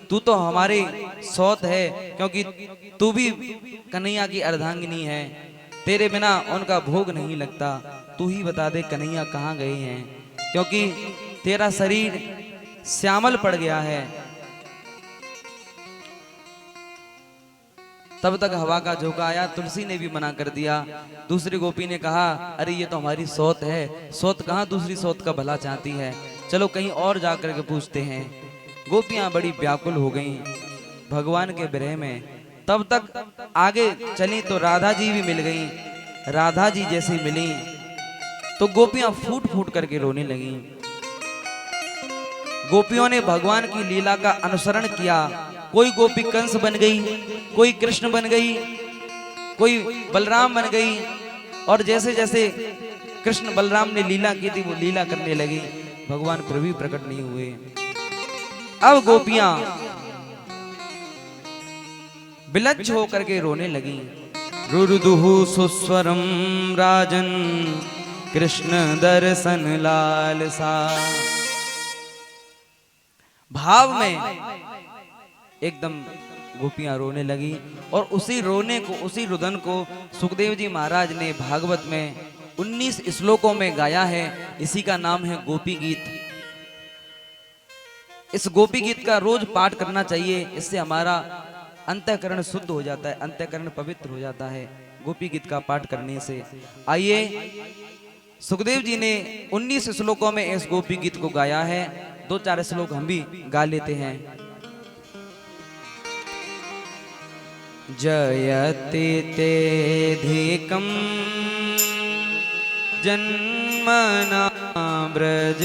तू तो हमारी सौत है, क्योंकि तू भी कन्हैया की अर्धांगिनी है, तेरे बिना उनका भोग नहीं लगता, तू ही बता दे कन्हैया कहाँ गए हैं, क्योंकि तेरा शरीर श्यामल पड़ गया है। तब तक हवा का झोंका आया, तुलसी ने भी मना कर दिया। दूसरी गोपी ने कहा, अरे ये तो हमारी सौत है, सौत कहाँ दूसरी सौत का भला चाहती है, चलो कहीं और जाकर के पूछते हैं। गोपियां बड़ी व्याकुल हो गईं भगवान के विरह में। तब तक आगे चली तो राधा जी भी मिल गईं। राधा जी जैसी मिली तो गोपियां फूट फूट करके रोने लगीं। गोपियों ने भगवान की लीला का अनुसरण किया। कोई गोपी कंस बन गई, कोई कृष्ण बन गई, कोई बलराम बन गई, और जैसे जैसे कृष्ण बलराम ने लीला की थी वो लीला करने लगी, भगवान फिर भी प्रकट नहीं हुए। अब गोपियां विलज्ज होकर के रोने लगी। रुरुदुहु सुस्वरम राजन कृष्ण दर्शन लालसा। भाव में एकदम गोपियां रोने लगी, और उसी रोने को, उसी रुदन को सुखदेव जी महाराज ने भागवत में 19 श्लोकों में गाया है। इसी का नाम है गोपी गीत। इस गोपी गीत का रोज पाठ करना चाहिए। इससे हमारा अंतःकरण शुद्ध हो जाता है, अंतःकरण पवित्र हो जाता है गोपी गीत का पाठ करने से। आइए, सुखदेव जी ने 19 श्लोकों में इस गोपी गीत को गाया है। 2-4 श्लोक हम भी गा लेते हैं। जयति तेधिकं जन्मना व्रज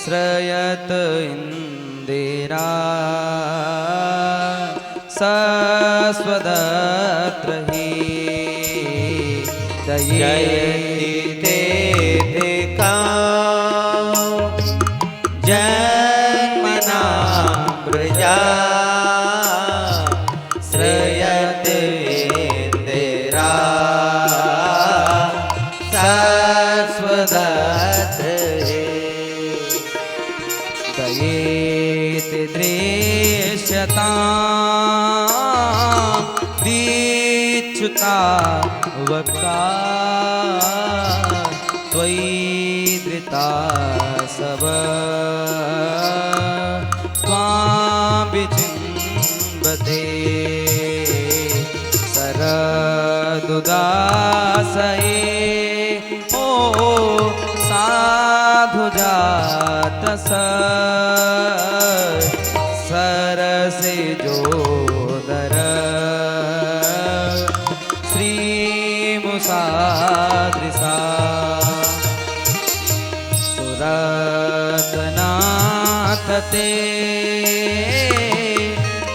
श्रयत इंदिरा सस्वदत्र हि जयति तेधिकं जन्मना व्रजा श्रयत इंदिरा सस्वदत्र हि दयेति दृश्यतां दीक्षुता वक्ता त्वयि धृता सब त्वां विचिन्वते सरदुदासये ओ साधु जात सरसे जोदर श्रीमुसादृशा सुरतनाथ ते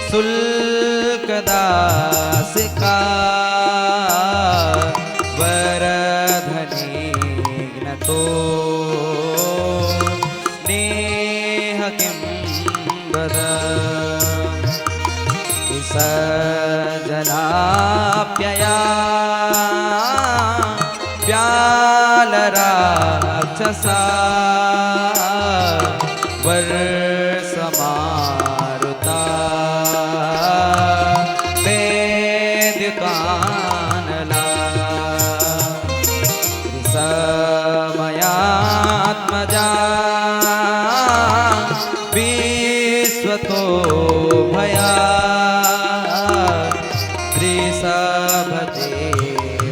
शुल्कदासिका वरधनी ज्ञतो नेह किं वद सजलाप्यया व्यालराक्षसा वर्षमारुता वेदिकानला समयात्मजा विश्वतो भया त्रिसभते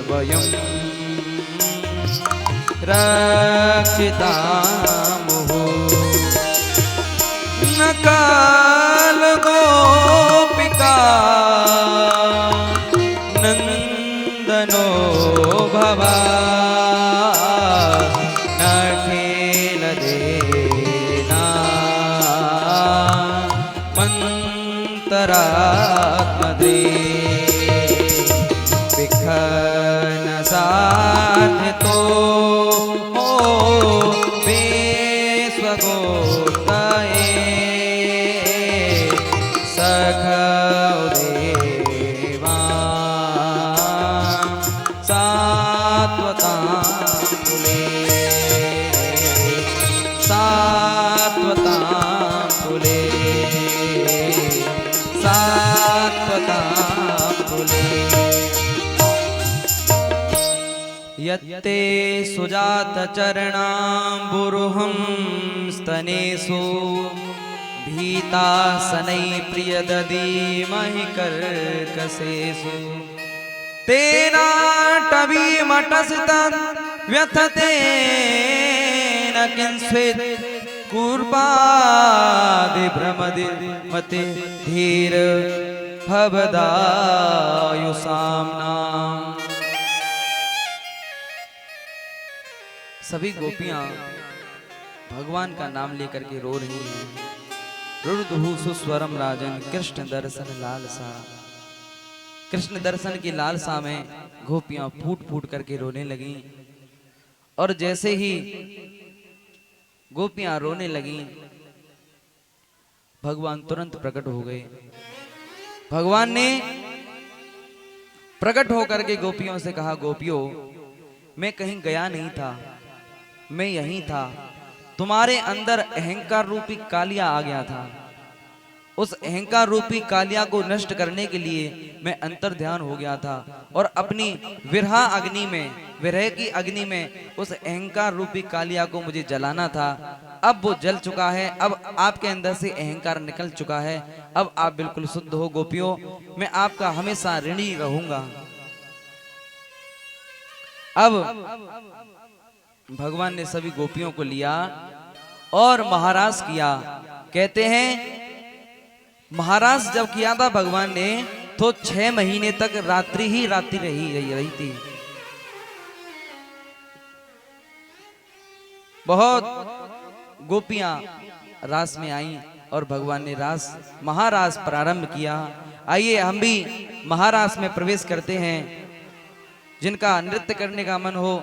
वयं रक्षितामुः न कालगोपिका नन्दनो भवा न खेलदेना मन्तरात्मदे विखन साधितो विश्वगोप्तये सखदेवा सात्वतां फुले सात्वतां फुले सात्वतां फुले यत्ते सुजात चरणाम्बुरुहं स्तनेषु भीतासनै प्रियदधीमहि कर्कशेषु तेनाटवीमटसितं व्यथते न किंचित् कुर्वादिभ्रमदिमते धीर भवदायुषाम्नाम्। सभी गोपियां भगवान का नाम लेकर के रो रही हैं। रुद्धु सुस्वरम राजन कृष्ण दर्शन लालसा। कृष्ण दर्शन की लालसा में गोपियां फूट फूट करके रोने लगी। और जैसे ही गोपियां रोने लगी, भगवान तुरंत प्रकट हो गए। भगवान ने प्रकट होकर के गोपियों से कहा, गोपियों मैं कहीं गया नहीं था, मैं यहीं था। तुम्हारे अंदर अहंकार रूपी कालिया आ गया था। उस अहंकार रूपी कालिया को नष्ट करने के लिए मैं अंतर ध्यान हो गया था और अपनी विरह अग्नि में, विरह की अग्नि में उस अहंकार रूपी कालिया को मुझे जलाना था। अब वो जल चुका है, अब आपके अंदर से अहंकार निकल चुका है, अब आप बिल्कुल शुद्ध हो गोपियों, मैं आपका हमेशा ऋणी रहूंगा। अब भगवान ने सभी गोपियों को लिया और महाराज किया। कहते हैं महाराज जब किया था भगवान ने तो 6 महीने तक रात्रि ही रात्रि रही थी। बहुत गोपियां रास में आईं और भगवान ने रास महारास प्रारंभ किया। आइए हम भी महारास में प्रवेश करते हैं। जिनका नृत्य करने का मन हो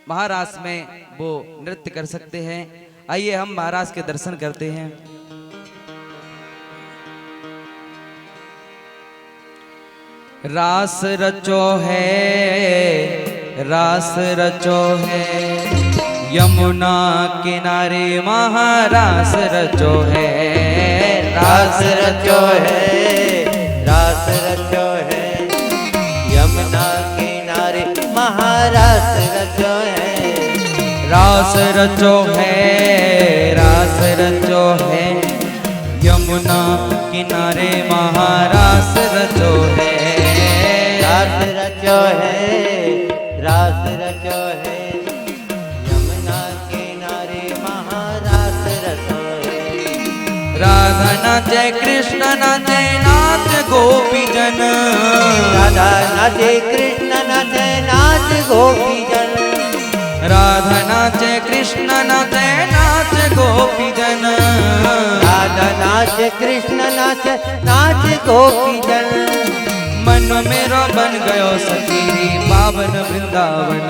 महारास में वो नृत्य कर सकते हैं। आइए हम महाराज के दर्शन करते हैं। रास रचो है, रास रचो है, यमुना किनारे महारास रचो है। रास रचो है, रास रचो है, यमुना किनारे महारास रचो है। रास रचो है, रास रचो है, यमुना किनारे महारास रचो है। रास रचो है, रास रचो है, यमुना किनारे महारास रचो है। राधा नाचे कृष्ण नाचे नाच गोपी जन, राधा नाचे कृष्ण नाचे नाच गोपी जन। राधा नाचे कृष्ण नाचे नाच गोपी जन। राधा नाच कृष्ण नाच नाच गोपी जन। मन मेरो बन गयो सखीरी पावन वृंदावन।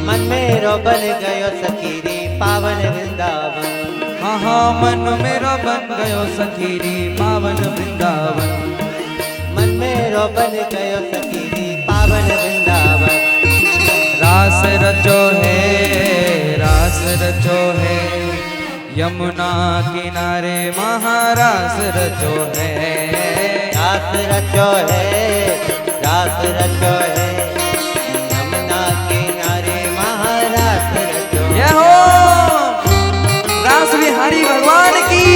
मन मेरो बन गयो सखीरी पावन वृंदावन। हाँ हाँ मन मेरो बन गयो सखीरी पावन वृंदावन। मन मेरो बन गयो सखीरी पावन वृंदावन। रास रचो है, रास रचो है, यमुना किनारे महारास रचो है। रास रचो है, रास रचो है, यमुना किनारे महारास रचो है। जय हो रास बिहारी भगवान की।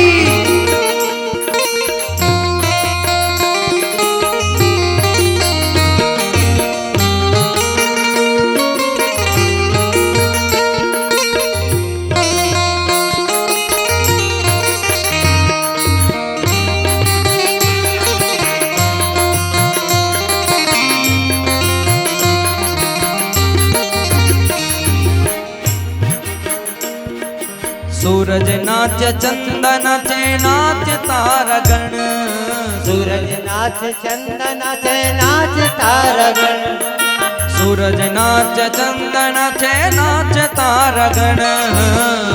सूरज नाच चंद नाचे नाच तारागण। सूरज नाच चंद नाचे नाच तारागण। सूरज नाच चंद नाचे नाच तारागण।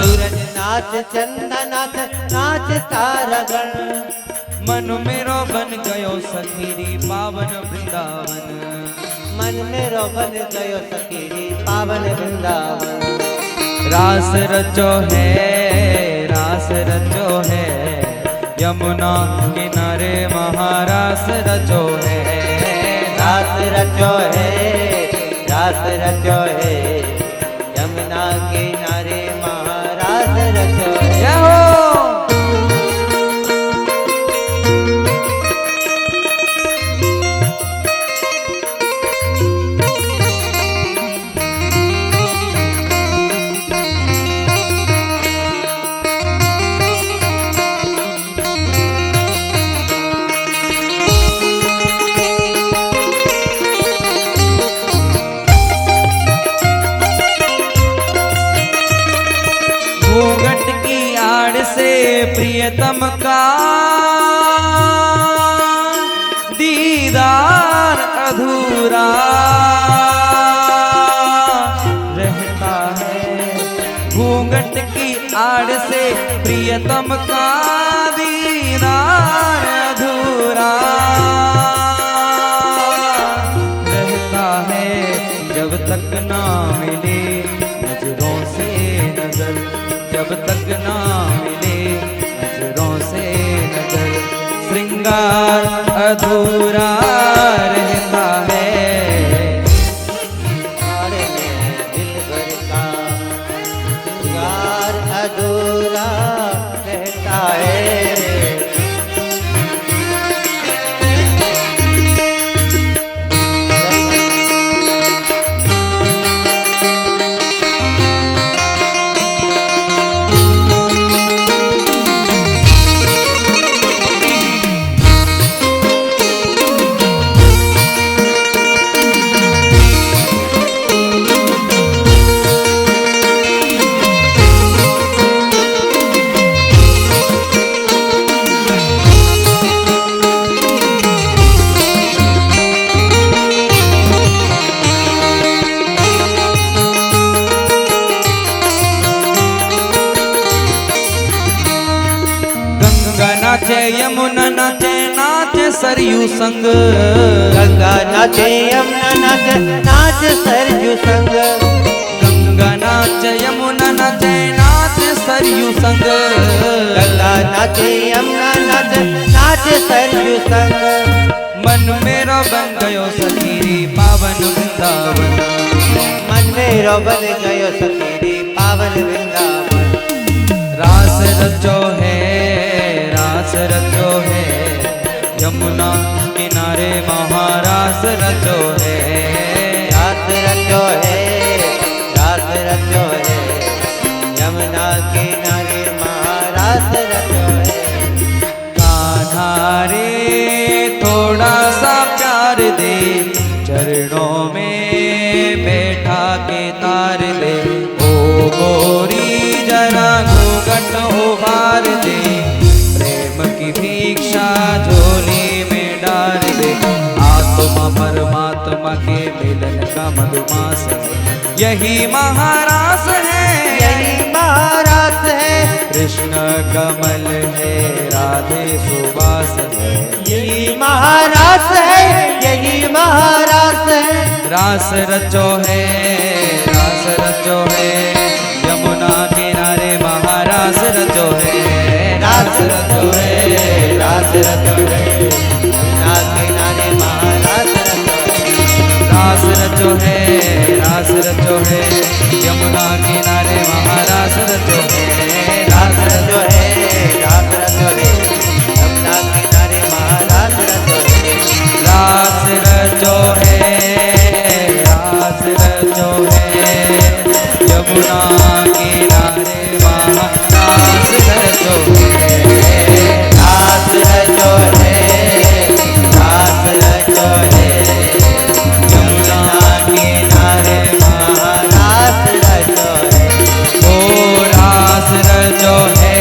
सूरज नाच चंद नाच नाच तारागण। मन मेरो बन गयो सखीरी पावन वृंदावन। मन मेरो बन गयो सखीरी पावन वृंदावन। रास रचो है, रास रचो है, यमुना किनारे महारास रचो है। रास रचो है, रास रचो है, यमुना किनारे महारास रचो है। जय हो प्रियतम का दीदार अधूरा रहता है। घूंघट की आड़ से प्रियतम का दीदार अधूरा रहता है। जब तक ना मिले नजरों से नजर, जब तक ना मिले नजरों से नजर, श्रृंगार अधूरा रहता है। दिल भर का श्रृंगार अधूरा रहता है। नाचे यमुना नाचे नाचे सरयू संग, गंगा नाचे यमुना नाचे नाचे सरयू संग, गंगा नाचे यमुना नाचे नाचे सरयू संग, गंगा नाचे यमुना नाचे नाचे सरयू संग। मन मेरा बन गयो सखीरी पावन वृंदावन, मन मेरा बन गयो सखीरी पावन वृंदावन। रास रचो है, रास रचो है, यमुना किनारे महारास रचो है, रास रचो है, रास रचो है, यमुना किनारे महारास रचो है। कान्हा रे थोड़ा सा प्यार दे, चरणों में बैठा के तार दे, ओ गोरी जरा घूंघट उभार दे, प्रेम की भिक्षा झोली में डाल दे, आत्मा परमात्मा के मिलन का मधुमास है, यही महारास है, यही महारास है, कृष्ण कमल है, राधे सुबास है, यही महारास है, यही महारास है। रास रचो है, रास रचो है, यमुना किनारे महारास रचो है, रास रचो है, रास रचो है, यमुना किनारे महारास रचो है। रास रचो है, रास रचो है, यमुना किनारे महारास रचो है, रास रचो है, रास रचो है, यमुना किनारे महारास रचो है। रास रचो है, रास रचो है, यमुना किनारे महारास रचो है, रास रचो है, रास रचो है, यमुना किनारे महारास रचो है। ओ रास रचो है,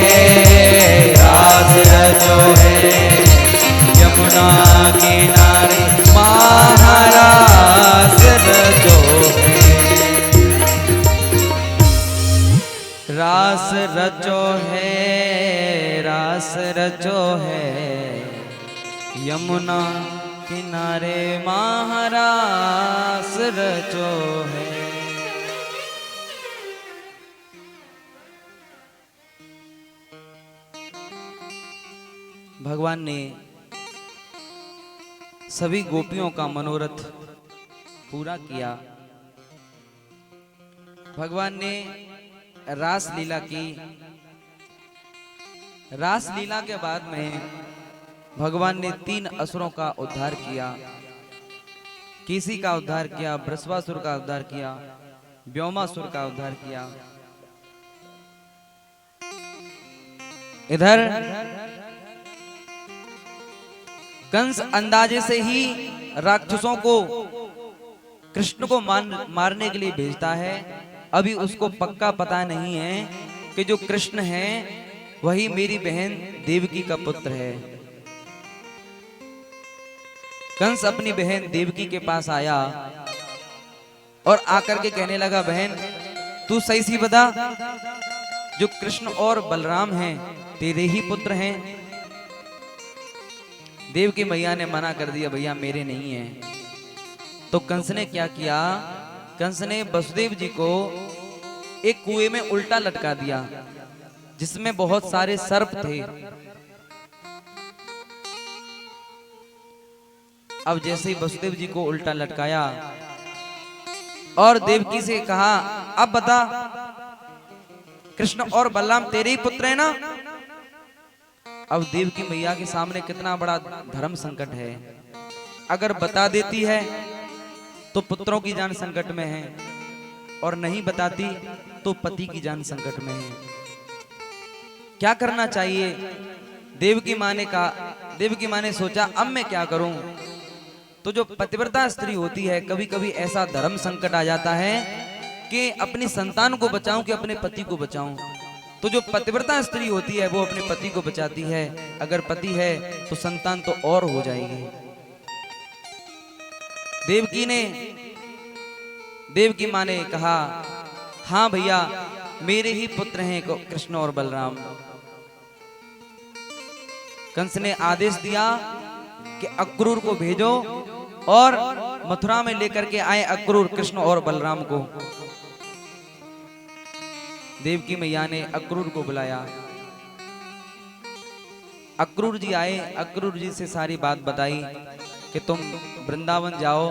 रास रचो है, यमुना किनारे महारास रचो है, रास रचो है, रास रचो है, यमुना किनारे महारास रचो है। भगवान ने सभी गोपियों का मनोरथ पूरा किया। भगवान ने रास लीला की। रास लीला के बाद में भगवान ने 3 असुरों का उद्धार किया। किसी का उद्धार किया, वृषभासुर का उद्धार किया, व्योमासुर का उद्धार किया। इधर कंस अंदाजे से ही राक्षसों को कृष्ण को मारने के लिए भेजता है। अभी उसको पक्का पता नहीं है कि जो कृष्ण है वही मेरी बहन देवकी का पुत्र है। कंस अपनी बहन देवकी के पास आया और आकर के कहने लगा, बहन तू सही सी बता, जो कृष्ण और बलराम हैं तेरे ही पुत्र हैं? देवकी मैया ने मना कर दिया, भैया मेरे नहीं हैं। तो कंस ने क्या किया, कंस ने वसुदेव जी को एक कुएं में उल्टा लटका दिया जिसमें बहुत सारे सर्प थे। अब जैसे ही वसुदेव जी को उल्टा लटकाया और देवकी से कहा, अब बता कृष्ण और बलराम तेरे ही पुत्र है ना। अब देव की मैया के सामने कितना बड़ा धर्म संकट है। अगर बता देती है तो पुत्रों की जान संकट में है, और नहीं बताती तो पति की जान संकट में है। क्या करना चाहिए? देव की माँ ने सोचा अब मैं क्या करूं। तो जो पतिव्रता स्त्री होती है, कभी कभी ऐसा धर्म संकट आ जाता है कि अपनी संतान को बचाऊं कि अपने पति को बचाऊं। तो जो पतिव्रता स्त्री होती है वो अपने पति को बचाती है। अगर पति है तो संतान तो और हो जाएगी। देवकी माँ ने कहा, हाँ भैया मेरे ही पुत्र हैं कृष्ण और बलराम। कंस ने आदेश दिया कि अक्रूर को भेजो और मथुरा में लेकर के आए अक्रूर कृष्ण और बलराम को। देवकी मैया ने अक्रूर को बुलाया। अक्रूर जी आए। अक्रूर जी से सारी बात बताई कि तुम वृंदावन जाओ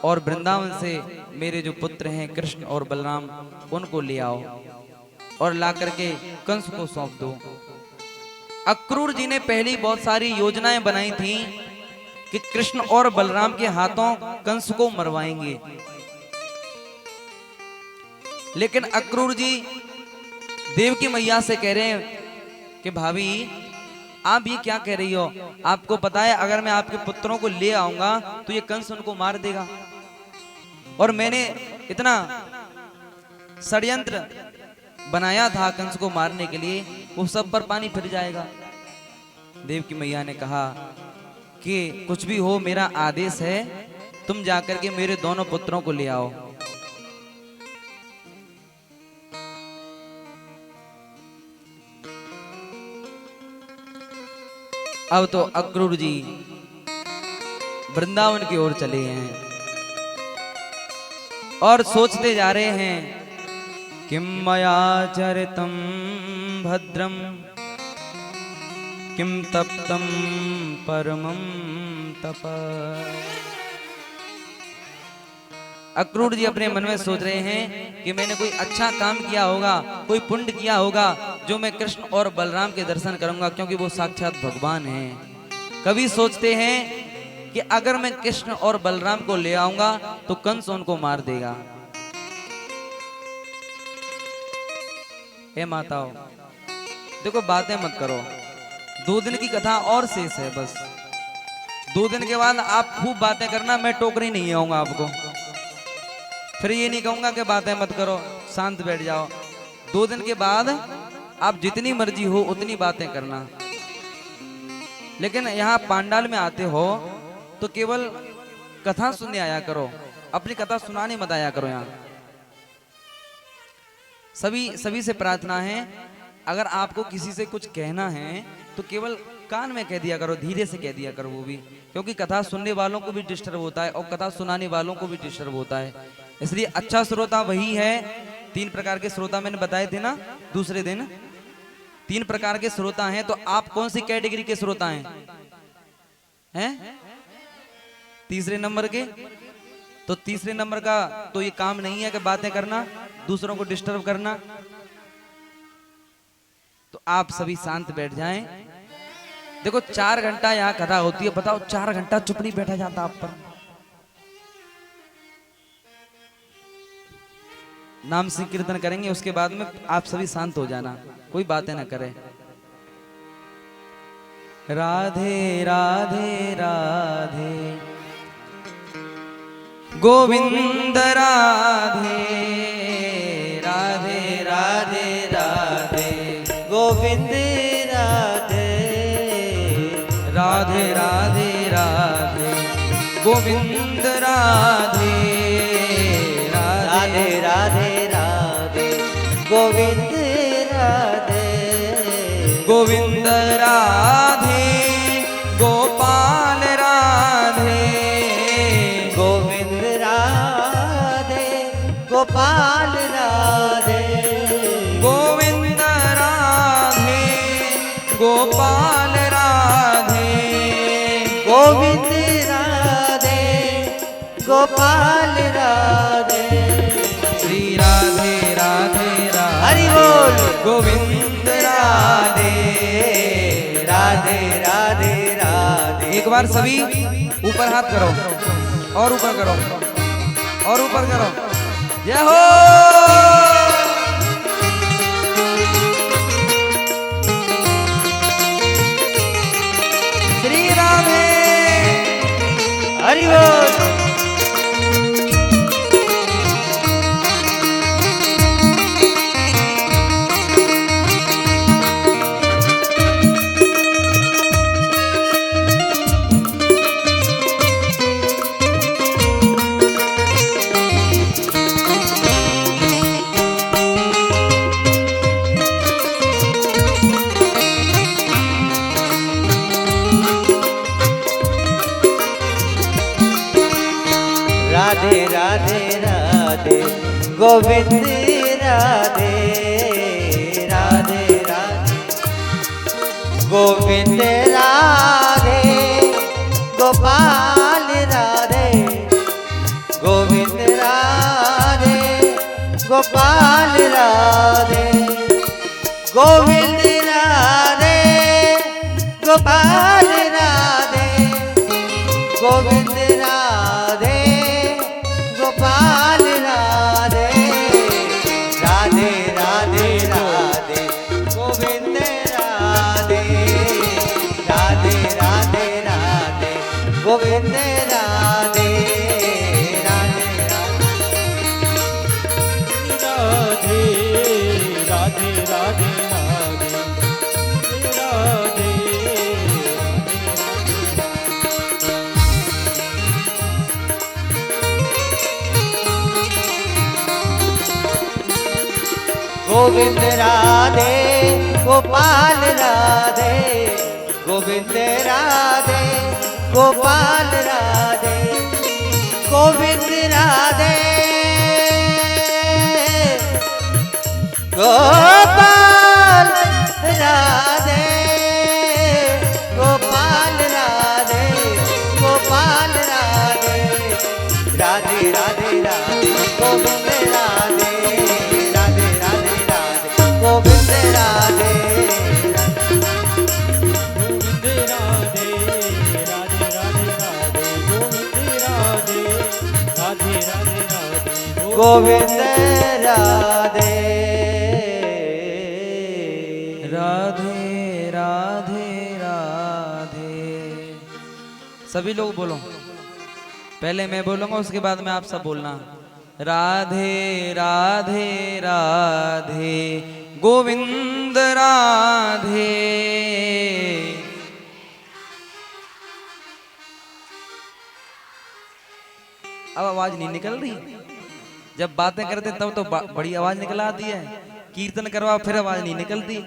और वृंदावन से मेरे जो पुत्र हैं कृष्ण और बलराम उनको ले आओ और ला करके कंस को सौंप दो। अक्रूर जी ने पहले बहुत सारी योजनाएं बनाई थी कि कृष्ण और बलराम के हाथों कंस को मरवाएंगे, लेकिन अक्रूर जी देवकी मैया से कह रहे हैं कि भाभी आप ये क्या कह रही हो? आपको पता है अगर मैं आपके पुत्रों को ले आऊंगा तो ये कंस उनको मार देगा, और मैंने इतना षड्यंत्र बनाया था कंस को मारने के लिए, वो सब पर पानी फिर जाएगा। देवकी मैया ने कहा कि कुछ भी हो मेरा आदेश है, तुम जाकर के मेरे दोनों पुत्रों को ले आओ। अब तो अक्रूर जी वृंदावन की ओर चले हैं और सोचते जा रहे हैं किम मया चरितम भद्रम किम तप्तम परमम तप। अक्रूर जी अपने मन में सोच रहे हैं कि मैंने कोई अच्छा काम किया होगा, कोई पुण्य किया होगा जो मैं कृष्ण और बलराम के दर्शन करूंगा, क्योंकि वो साक्षात भगवान हैं। कभी सोचते हैं कि अगर मैं कृष्ण और बलराम को ले आऊंगा तो कंस उनको मार देगा। हे माताओं देखो, बातें मत करो, 2 दिन की कथा और शेष है। बस 2 दिन के बाद आप खूब बातें करना, मैं टोकरी नहीं आऊंगा आपको। फिर ये नहीं कहूंगा कि बातें मत करो, शांत बैठ जाओ। 2 दिन के बाद आप जितनी मर्जी हो उतनी बातें करना, लेकिन यहाँ पांडाल में आते हो तो केवल कथा सुनने आया करो, अपनी कथा सुनाने मत आया करो। यहाँ सभी से प्रार्थना है, अगर आपको किसी से कुछ कहना है तो केवल कान में कह दिया करो, धीरे से कह दिया करो, वो भी क्योंकि कथा सुनने वालों को भी डिस्टर्ब होता है और कथा सुनाने वालों को भी डिस्टर्ब होता है। इसलिए अच्छा श्रोता वही है। 3 प्रकार के श्रोता मैंने बताए थे ना दूसरे दिन, 3 प्रकार के श्रोता हैं। तो आप कौन सी कैटेगरी के श्रोता हैं? तीसरे नंबर के। तो तीसरे नंबर का तो ये काम नहीं है कि बातें करना, दूसरों को डिस्टर्ब करना। तो आप सभी शांत बैठ जाएं। देखो 4 घंटा यहाँ कथा होती है, बताओ 4 घंटा चुप नहीं बैठा जाता आप पर। नाम संकीर्तन करेंगे, उसके बाद में आप सभी शांत हो जाना, कोई बातें ना करें। राधे राधे राधे गोविंद राधे राधे राधे राधे गोविंद राधे राधे राधे राधे गोविंद राधे राधे राधे राधे गोविंद राधे गोविंद राधे गोपाल राधे गोविंद राधे गोपाल राधे गोविंद राधे गोपाल राधे गोविंद राधे गोपाल राधे श्री राधे राधे राधे हरि बोल। बोलिए गोविंद राधे राधे राधे राधे। एक बार सभी ऊपर हाथ करो और ऊपर करो और ऊपर करो। जय हो। श्री राधे। हरि बोल। राधे राधे राधे गोविंद राधे राधे राधे गोविंद राधे गोपाल राधे गोविंद राधे गोपाल राधे गोविंद राधे गोपाल राधे गोविंद राधे गोपाल राधे राधे राधे राधे गोविंद राधे राधे राधे राधे गोविंद राधे राधे राधे राधे राधे गोविंद राधे गोपाल राधे गोविंद राधे गोपाल राधे गोविंद राधे गोपाल राधे गोपाल राधे गोपाल राधे राधे राधे राधे गोविंद राधे राधे राधे राधे गोविंद राधे गोविंद राधे राधे राधे राधे। सभी लोग बोलो, पहले मैं बोलूंगा उसके बाद में आप सब बोलना। राधे राधे राधे गोविंद राधे। अब आवाज नहीं निकल रही। जब बातें करते तब तो बड़ी आवाज निकल आती है, कीर्तन करवा फिर आवाज नहीं निकलती।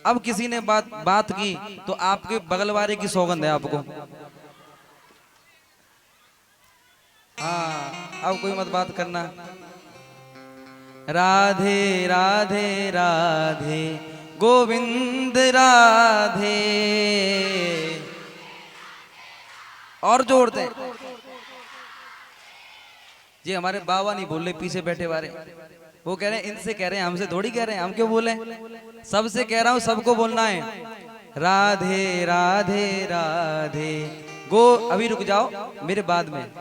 अब किसी ने बात की तो आपके बगल वाले की सौगंध है आपको। हाँ, अब कोई मत बात करना। राधे राधे राधे गोविंद राधे। और जोड़ दे। ये हमारे बाबा नहीं बोल रहे, पीछे बैठे वाले वो कह रहे हैं, इनसे कह रहे हैं, हमसे थोड़ी कह रहे हैं। हम क्यों बोले? सबसे कह रहा हूं, सबको बोलना है। राधे राधे राधे अभी रुक जाओ मेरे बाद में।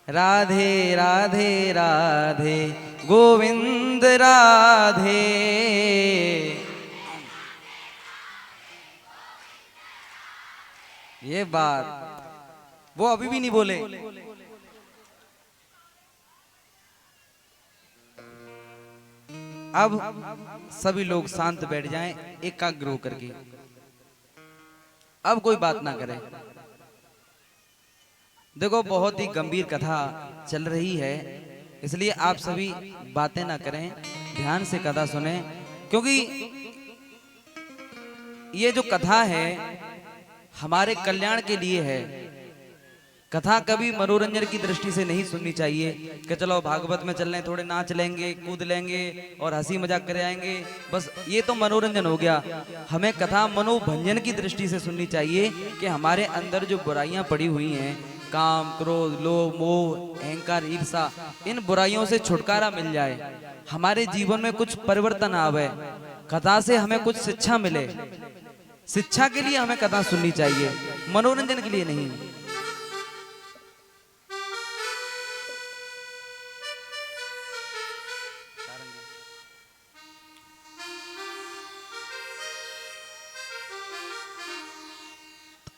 राधे राधे राधे गोविंद राधे। ये बात वो अभी भी नहीं बोले। अब सभी लोग शांत बैठ जाएं, एकाग्र होकर के। अब कोई बात ना करे। देखो, बहुत ही गंभीर कथा चल रही है, इसलिए आप सभी बातें ना करें, ध्यान से कथा सुने। क्योंकि ये जो कथा है हमारे कल्याण के लिए है। कथा कभी मनोरंजन की दृष्टि से नहीं सुननी चाहिए कि चलो भागवत में चल रहे, थोड़े नाच लेंगे, कूद लेंगे और हंसी मजाक कर आएंगे, बस ये तो मनोरंजन हो गया। हमें कथा मनोभंजन की दृष्टि से सुननी चाहिए कि हमारे अंदर जो बुराइयां पड़ी हुई हैं, काम, क्रोध, लोभ, मोह, अहंकार, ईर्षा, इन बुराइयों से छुटकारा मिल जाए, हमारे जीवन में कुछ परिवर्तन आवे, कथा से हमें कुछ शिक्षा मिले। शिक्षा के लिए हमें कथा सुननी चाहिए, मनोरंजन के लिए नहीं।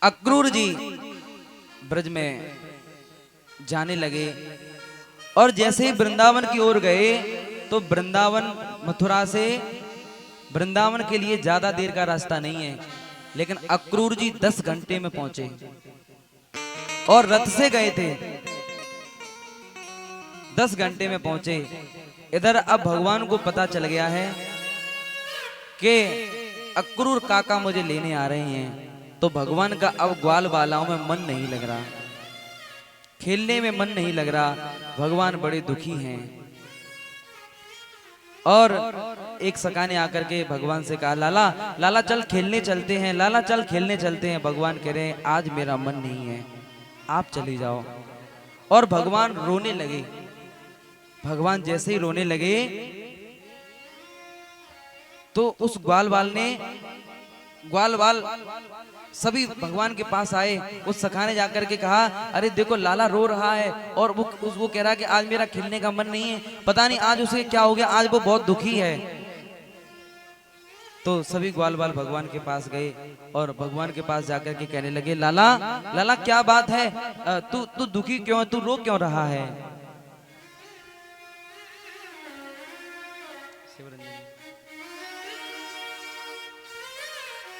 अक्रूर जी ब्रज में जाने लगे और जैसे ही वृंदावन की ओर गए तो वृंदावन मथुरा से वृंदावन के लिए ज्यादा देर का रास्ता नहीं है, लेकिन अक्रूर जी 10 घंटे में पहुंचे और रथ से गए थे। 10 घंटे में पहुंचे। इधर अब भगवान को पता चल गया है कि अक्रूर काका मुझे लेने आ रहे हैं, तो भगवान का अब ग्वाल बालाओं में मन नहीं लग रहा, खेलने में मन नहीं लग रहा। भगवान बड़े दुखी हैं और एक सखा ने आकर के भगवान से कहा, लाला लाला चल खेलने चलते हैं, लाला चल खेलने चलते हैं। भगवान कह रहे हैं आज मेरा मन नहीं है, आप चली जाओ। और भगवान रोने लगे। भगवान जैसे ही रोने लगे तो उस ग्वाल बाल सभी भगवान के पास आए। उस सखा ने जाकर के कहा, अरे देखो लाला रो रहा है और वो कह रहा है कि आज मेरा खेलने का मन नहीं है, पता नहीं आज उसे क्या हो गया, आज वो बहुत दुखी है। तो सभी ग्वाल बाल भगवान के पास गए और भगवान के पास जाकर के कहने लगे, लाला लाला क्या बात है, तू दुखी क्यों है, तू रो क्यों रहा है।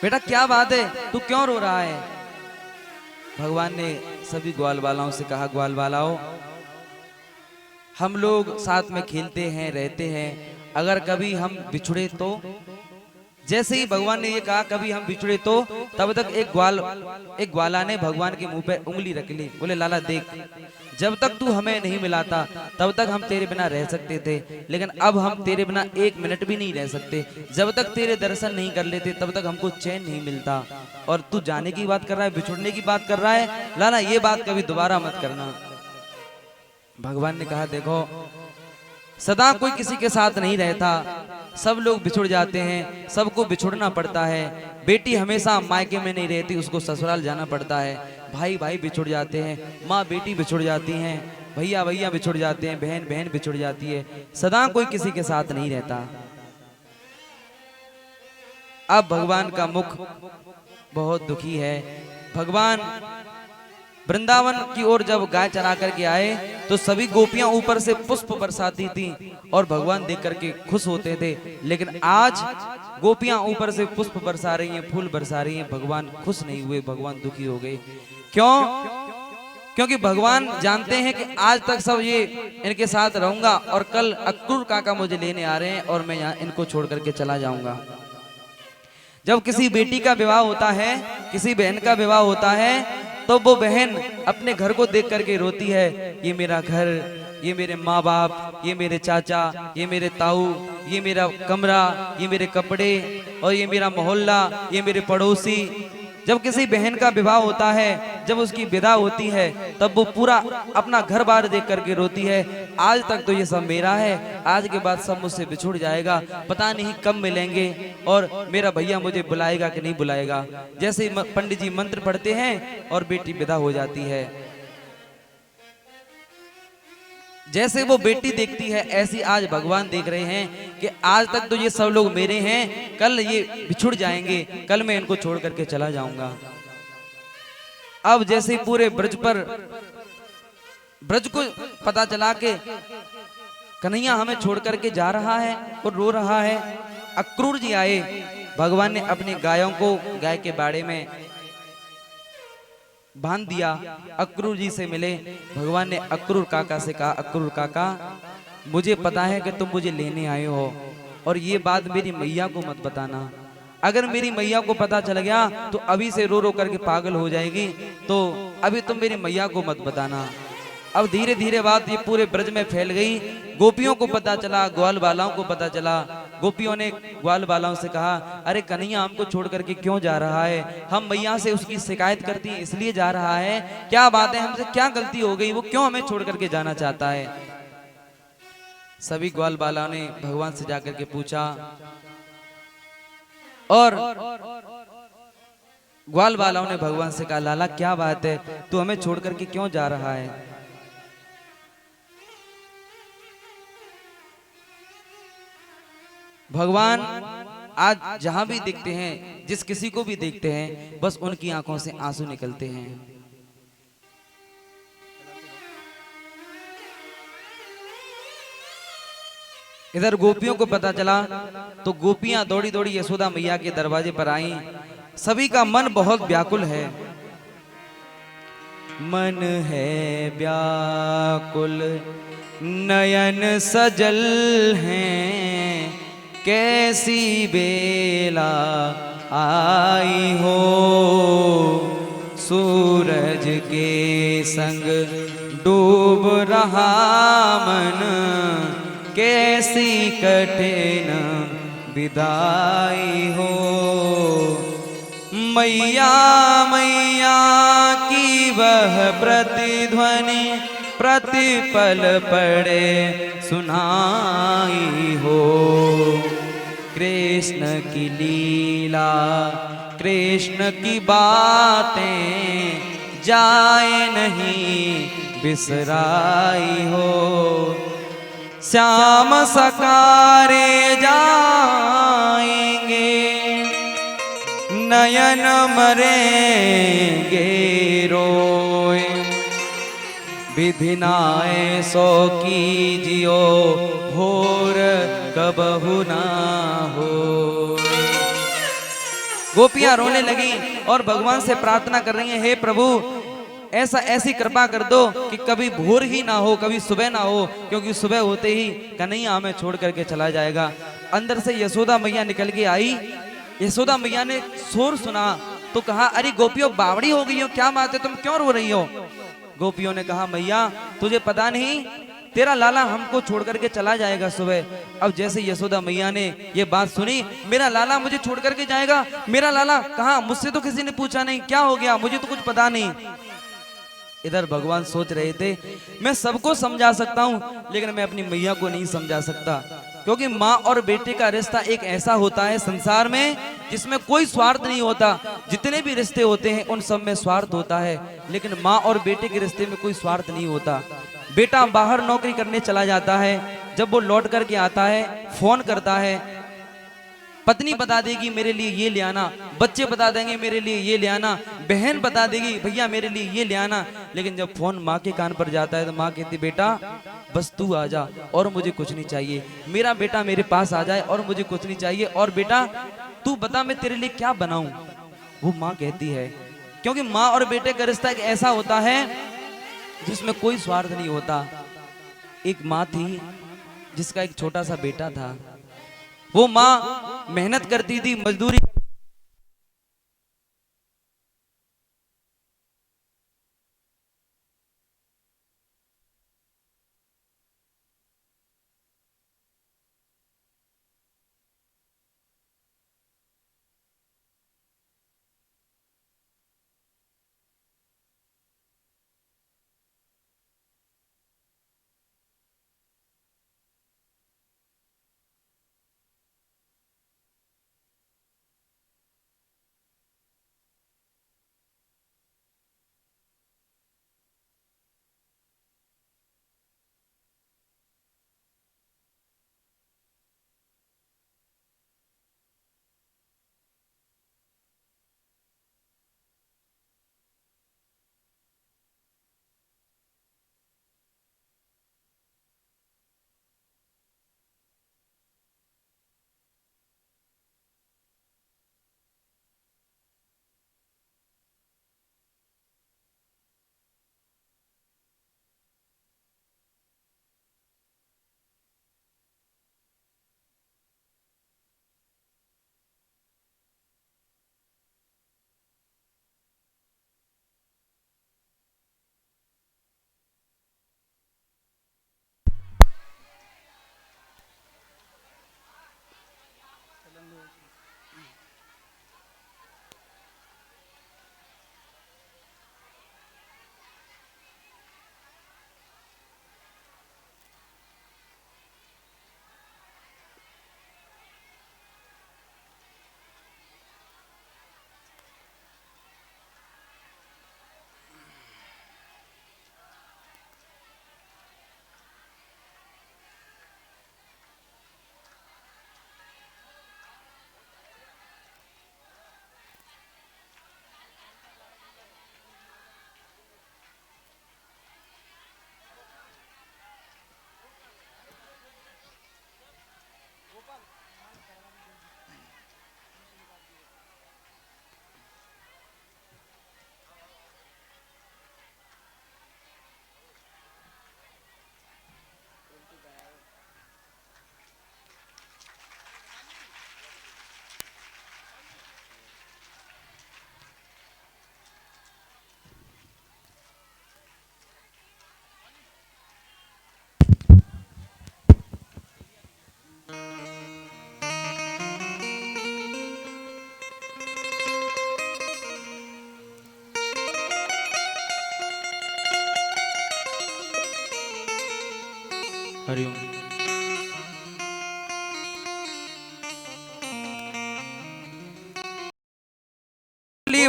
बेटा क्या बात है, तू क्यों रो रहा है। भगवान ने सभी ग्वाल बालाओं से कहा, ग्वाल बालाओं हम लोग साथ में खेलते हैं, रहते हैं, अगर कभी हम बिछड़े तो। जैसे ही भगवान ने ये कहा कभी हम बिछड़े तो, तब तक एक ग्वाला ने भगवान के मुंह पे उंगली रख ली। बोले लाला देख, जब तक तू हमें नहीं मिलाता तब तक हम तेरे बिना रह सकते थे, लेकिन अब हम तेरे बिना 1 मिनट भी नहीं रह सकते। जब तक तेरे दर्शन नहीं कर लेते तब तक हमको चैन नहीं मिलता। और तू जाने की बात कर रहा है, बिछुड़ने की बात कर रहा है, लाला ये बात कभी दोबारा मत करना। भगवान ने कहा, देखो सदा कोई किसी के साथ नहीं रहता, सब लोग बिछुड़ जाते हैं, सबको बिछुड़ना पड़ता है। बेटी हमेशा मायके में नहीं रहती, उसको ससुराल जाना पड़ता है। भाई भाई बिछुड़ जाते हैं, माँ बेटी बिछुड़ जाती हैं, भैया भैया बिछुड़ जाते हैं, बहन बहन बिछुड़ जाती है, सदा कोई किसी के साथ नहीं रहता। अब भगवान का मुख बहुत दुखी है। भगवान वृंदावन की ओर जब गाय चरा करके आए तो सभी गोपियां ऊपर से पुष्प बरसाती थी और भगवान देख करके खुश होते थे, लेकिन आज गोपियां ऊपर से पुष्प बरसा रही हैं, फूल बरसा रही हैं, भगवान खुश नहीं हुए, भगवान दुखी हो गए। क्यों? क्योंकि भगवान जानते हैं कि आज तक सब ये इनके साथ रहूंगा और कल अक्रूर काका मुझे लेने आ रहे हैं और मैं यहाँ इनको छोड़ करके चला जाऊंगा। जब किसी बेटी का विवाह होता है, किसी बहन का विवाह होता है, तो वो बहन अपने घर को देख करके रोती है, ये मेरा घर, ये मेरे माँ बाप, ये मेरे चाचा, ये मेरे ताऊ, ये मेरा कमरा, ये मेरे कपड़े और ये मेरा मोहल्ला, ये मेरे पड़ोसी। जब किसी बहन का विवाह होता है, जब उसकी विदा होती है, तब वो पूरा अपना घर बार देख करके रोती है, आज तक तो ये सब मेरा है, आज के बाद सब मुझसे बिछुड़ जाएगा, पता नहीं कब मिलेंगे और मेरा भैया मुझे बुलाएगा कि नहीं बुलाएगा। जैसे पंडित जी मंत्र पढ़ते हैं और बेटी विदा हो जाती है, जैसे वो बेटी देखती है, ऐसी आज भगवान देख रहे हैं कि आज तक तो ये सब लोग मेरे हैं, कल ये बिछुड़ जाएंगे, कल मैं इनको छोड़ करके चला जाऊंगा। अब जैसे पूरे ब्रज को पता चला कि कन्हैया हमें छोड़ करके जा रहा है और रो रहा है, अक्रूर जी आए। भगवान ने अपनी गायों को गाय के बाड़े में बांध दिया, अक्रूर जी से मिले। भगवान ने अक्रूर काका से कहा, अक्रूर काका मुझे पता है कि तुम मुझे लेने आए हो और ये बात मेरी मैया को मत बताना, अगर मेरी मैया को पता चल गया तो अभी से रो रो करके पागल हो जाएगी, तो अभी तुम मेरी मैया को मत बताना। अब धीरे धीरे बात ये पूरे ब्रज में फैल गई, गोपियों को पता चला, ग्वाल बालाओं को पता चला। गोपियों ने ग्वाल बालाओं से कहा, अरे कन्हैया हमको छोड़ करके क्यों जा रहा है? हम मैया से उसकी शिकायत करती हैं इसलिए जा रहा है। क्या बात है, हमसे क्या गलती हो गई, वो क्यों हमें छोड़ करके जाना चाहता है? सभी ग्वाल बालाओं ने भगवान से जाकर के पूछा और ग्वाल बालाओं ने भगवान से कहा, लाला क्या बात है, तू हमें छोड़ करके क्यों जा रहा है? भगवान आज जहां भी देखते हैं, जिस किसी को भी देखते हैं, बस उनकी आंखों से आंसू निकलते हैं। इधर गोपियों को पता चला तो गोपियां दौड़ी दौड़ी यशोदा मैया के दरवाजे पर आई। सभी का मन बहुत व्याकुल है। मन है व्याकुल नयन सजल हैं, कैसी बेला आई हो, सूरज के संग डूब रहा मन, कैसी कठिन विदाई हो। मैया मैया की वह प्रतिध्वनि प्रतिपल पड़े सुनाई हो, कृष्ण की लीला कृष्ण की बातें जाए नहीं बिसराई हो, श्याम सकारे जाएंगे नयन मरेंगे रोए, विधि नाए सो कीजियो भोर कबहु ना हो। गोपियां रोने लगी और भगवान से प्रार्थना कर रही हैं, हे प्रभु ऐसी कृपा कर दो कि कभी भोर ही ना हो, कभी सुबह ना हो, क्योंकि सुबह होते ही कन्हैया हमें छोड़ करके चला जाएगा। अंदर से यशोदा मैया निकल के आई। यशोदा मैया ने शोर सुना तो कहा, अरे गोपियों बावड़ी हो गई हो, क्या बात है, तुम क्यों रो रही हो? गोपियों ने कहा, मैया तुझे पता नहीं, तेरा लाला हमको छोड़ करके चला जाएगा सुबह। अब जैसे यशोदा मैया ने ये बात सुनी, मेरा लाला मुझे छोड़ करके जाएगा, मेरा लाला कहाँ, मुझसे तो किसी ने पूछा नहीं, क्या हो गया, मुझे तो कुछ पता नहीं। इधर भगवान सोच रहे थे, मैं सबको समझा सकता हूँ लेकिन मैं अपनी मैया को नहीं समझा सकता, क्योंकि माँ और बेटे का रिश्ता एक ऐसा होता है संसार में जिसमें कोई स्वार्थ नहीं होता। जितने भी रिश्ते होते हैं उन सब में स्वार्थ होता है, लेकिन माँ और बेटे के रिश्ते में कोई स्वार्थ नहीं होता। बेटा बाहर नौकरी करने चला जाता है, जब वो लौट करके आता है फोन करता है, पत्नी बता देगी मेरे लिए ये ले आना, बच्चे बता देंगे मेरे लिए ये ले आना, बहन बता देगी भैया मेरे लिए ये ले आना, लेकिन जब फोन माँ के कान पर जाता है तो माँ कहती, बेटा बस तू आ जा और मुझे कुछ नहीं चाहिए, मेरा बेटा मेरे पास आ जाए और मुझे कुछ नहीं चाहिए, और बेटा तू बता मैं तेरे लिए क्या बनाऊं। वो माँ कहती है, क्योंकि माँ और बेटे का रिश्ता एक ऐसा होता है जिसमें कोई स्वार्थ नहीं होता। एक माँ थी जिसका एक छोटा सा बेटा था, वो माँ मेहनत करती थी, मजदूरी हरिओम।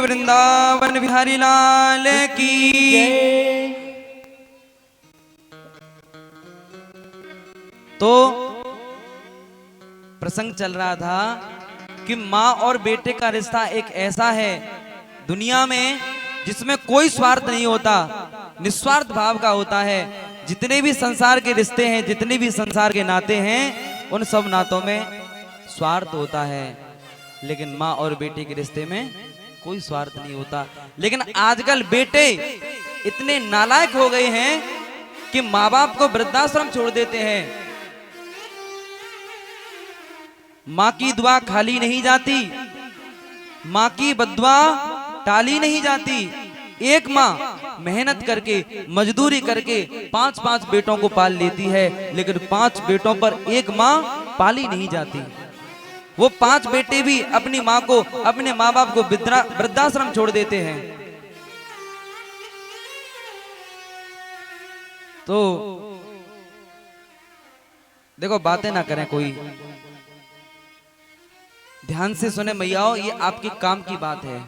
वृंदावन बिहारी लाल की। तो प्रसंग चल रहा था कि माँ और बेटे का रिश्ता एक ऐसा है दुनिया में जिसमें कोई स्वार्थ नहीं होता, निस्वार्थ भाव का होता है। जितने भी संसार के रिश्ते हैं, जितने भी संसार के नाते हैं, उन सब नातों में स्वार्थ होता है, लेकिन माँ और बेटे के रिश्ते में कोई स्वार्थ नहीं होता। लेकिन आजकल बेटे इतने नालायक हो गए हैं कि माँ बाप को वृद्धाश्रम छोड़ देते हैं। माँ की दुआ खाली नहीं जाती, माँ की बद्दुआ टाली नहीं जाती। एक माँ मेहनत करके, मजदूरी करके 5-5 बेटों को पाल लेती है, लेकिन 5 बेटों पर एक माँ पाली नहीं जाती। वो 5 बेटे भी अपनी माँ को, अपने माँ बाप को वृद्धाश्रम छोड़ देते हैं। तो देखो, बातें ना करें कोई, ध्यान से सुने मैयाओ, ये आपके काम की बात है।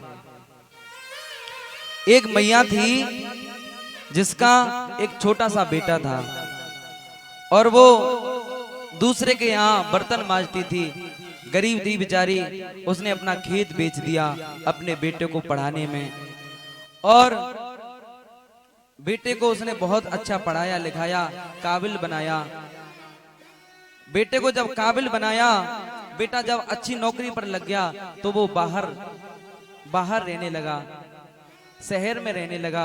एक मैया थी जिसका एक छोटा सा बेटा था और वो दूसरे के यहाँ बर्तन मांजती थी। गरीब थी बेचारी, उसने अपना खेत बेच दिया अपने बेटे को पढ़ाने में, और बेटे को उसने बहुत अच्छा पढ़ाया लिखाया, काबिल बनाया। बेटे को जब काबिल बनाया, बेटा जब अच्छी नौकरी पर लग गया तो वो बाहर रहने लगा, शहर में रहने लगा,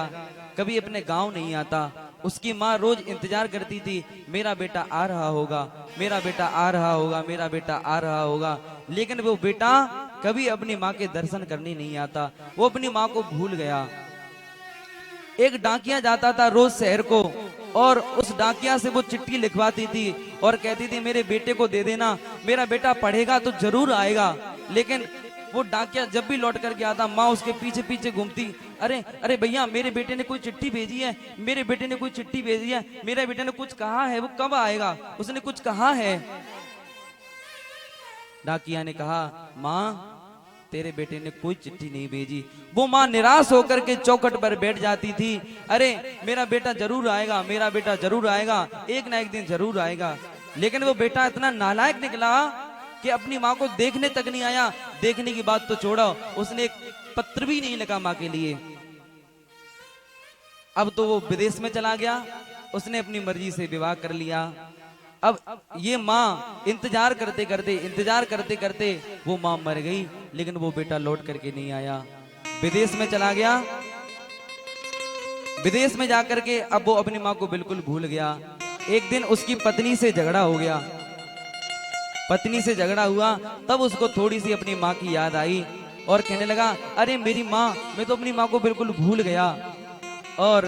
कभी अपने गांव नहीं आता। उसकी माँ रोज इंतजार करती थी, मेरा बेटा आ रहा होगा, मेरा बेटा आ रहा होगा, मेरा बेटा आ रहा होगा। लेकिन वो बेटा कभी अपनी माँ के दर्शन करने नहीं आता, वो अपनी माँ को भूल गया। एक डाकिया जाता था रोज शहर को, और उस डाकिया से वो चिट्ठी लिखवाती थी और कहती थी मेरे बेटे को दे देना, मेरा बेटा पढ़ेगा तो जरूर आएगा। लेकिन वो डाकिया जब भी लौट करके आता, माँ उसके पीछे पीछे घूमती, अरे अरे भैया, मेरे बेटे ने कोई चिट्ठी भेजी है, मेरे बेटे ने कोई चिट्ठी भेजी है, मेरे बेटे ने कुछ कहा है, वो कब आएगा, उसने कुछ कहा है। डाकिया ने कहा, माँ तेरे बेटे ने कोई चिट्ठी नहीं भेजी। वो माँ निराश होकर के चौखट पर बैठ जाती थी, अरे मेरा बेटा जरूर आएगा, मेरा बेटा जरूर आएगा, एक ना एक दिन जरूर आएगा। लेकिन वो बेटा इतना नालायक निकला कि अपनी माँ को देखने तक नहीं आया। देखने की बात तो छोड़ो, उसने एक पत्र भी नहीं लिखा माँ के लिए। अब तो वो विदेश में चला गया, उसने अपनी मर्जी से विवाह कर लिया। अब ये माँ इंतजार करते करते वो माँ मर गई, लेकिन वो बेटा लौट करके नहीं आया, विदेश में चला गया। विदेश में जाकर के अब वो अपनी माँ को बिल्कुल भूल गया। एक दिन उसकी पत्नी से झगड़ा हो गया, पत्नी से झगड़ा हुआ, तब उसको थोड़ी सी अपनी माँ की याद आई और कहने लगा, अरे मेरी माँ, मैं तो अपनी माँ को बिल्कुल भूल गया। और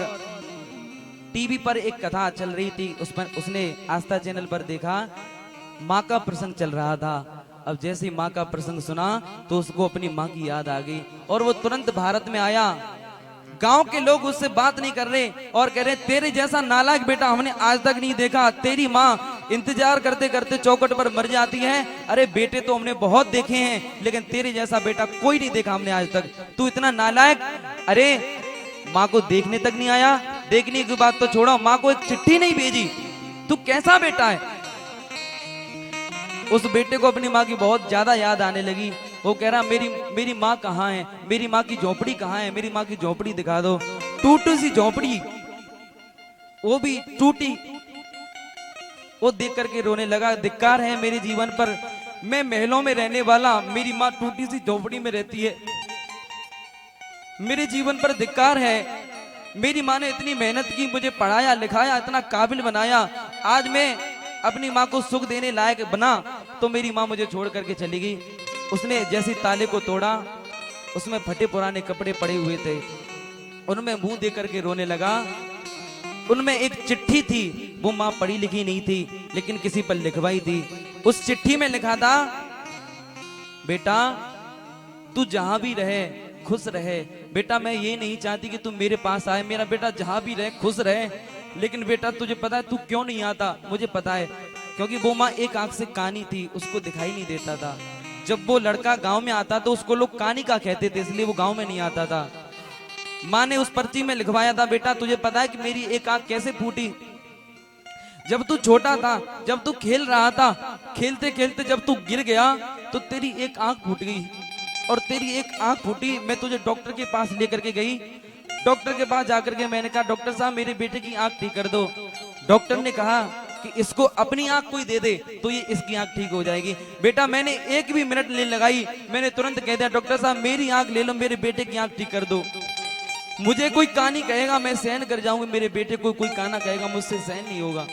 टीवी पर एक कथा चल रही थी, उस पर उसने आस्था चैनल पर देखा, माँ का प्रसंग चल रहा था। अब जैसे ही माँ का प्रसंग सुना तो उसको अपनी माँ की याद आ गई और वो तुरंत भारत में आया। गांव के लोग उससे बात नहीं कर रहे और कह रहे, तेरे जैसा नालायक बेटा हमने आज तक नहीं देखा। तेरी माँ इंतजार करते करते चौखट पर मर जाती है। अरे बेटे तो हमने बहुत देखे हैं, लेकिन तेरे जैसा बेटा कोई नहीं देखा हमने आज तक। तू इतना नालायक, अरे माँ को देखने तक नहीं आया। देखने की बात तो छोड़ो, माँ को एक चिट्ठी नहीं भेजी। तू कैसा बेटा है। उस बेटे को अपनी माँ की बहुत ज्यादा याद आने लगी। वो कह रहा, मेरी माँ कहाँ है, मेरी माँ की झोपड़ी कहाँ है, मेरी माँ की झोपड़ी दिखा दो। टूटी सी झोपड़ी, वो भी टूटी। वो देख करके रोने लगा, धिक्कार है मेरे जीवन पर, मैं महलों में रहने वाला, मेरी माँ टूटी सी झोपड़ी में रहती है। मेरे जीवन पर धिक्कार है। मेरी माँ ने इतनी मेहनत की, मुझे पढ़ाया लिखाया, इतना काबिल बनाया, आज मैं अपनी माँ को सुख देने लायक बना तो मेरी माँ मुझे छोड़ करके चली गई। उसने जैसे ताले को तोड़ा, उसमें फटे पुराने कपड़े पड़े हुए थे, उनमें मुंह दे करके रोने लगा। उनमें एक चिट्ठी थी, वो माँ पढ़ी लिखी नहीं थी, लेकिन किसी पर लिखवाई थी। उस चिट्ठी में लिखा था, बेटा तू जहां भी रहे खुश रहे। बेटा मैं ये नहीं चाहती कि तू मेरे पास आए, मेरा बेटा जहां भी रहे खुश रहे। लेकिन बेटा तुझे पता है तू क्यों नहीं आता? मुझे पता है, क्योंकि वो माँ एक आंख से कानी थी, उसको दिखाई नहीं देता था। जब वो लड़का गांव में आता तो उसको लोग कानी का कहते थे, इसलिए वो गांव में नहीं आता था। माँ ने उस पर्ची में लिखवाया था, बेटा तुझे पता है कि मेरी एक आंख कैसे फूटी? जब तू छोटा था, जब तू खेल रहा था, खेलते खेलते जब तू गिर गया तो तेरी एक आंख फूट गई। और तेरी एक आंख फूटी, मैं तुझे डॉक्टर के पास लेकर के गई। डॉक्टर के पास जाकर के मैंने कहा, डॉक्टर साहब मेरे बेटे की आंख ठीक कर दो। डॉक्टर ने कहा कि इसको अपनी आंख कोई दे दे तो ये इसकी आंख ठीक हो जाएगी। बेटा मैंने एक भी मिनट नहीं लगाई, मैंने तुरंत कह दिया, डॉक्टर साहब मेरी आंख ले लो, मेरे बेटे की आंख ठीक कर दो। मुझे कोई कहानी कहेगा मैं सहन कर जाऊंगी, मेरे बेटे को कोई काना कहेगा मुझसे सहन नहीं होगा।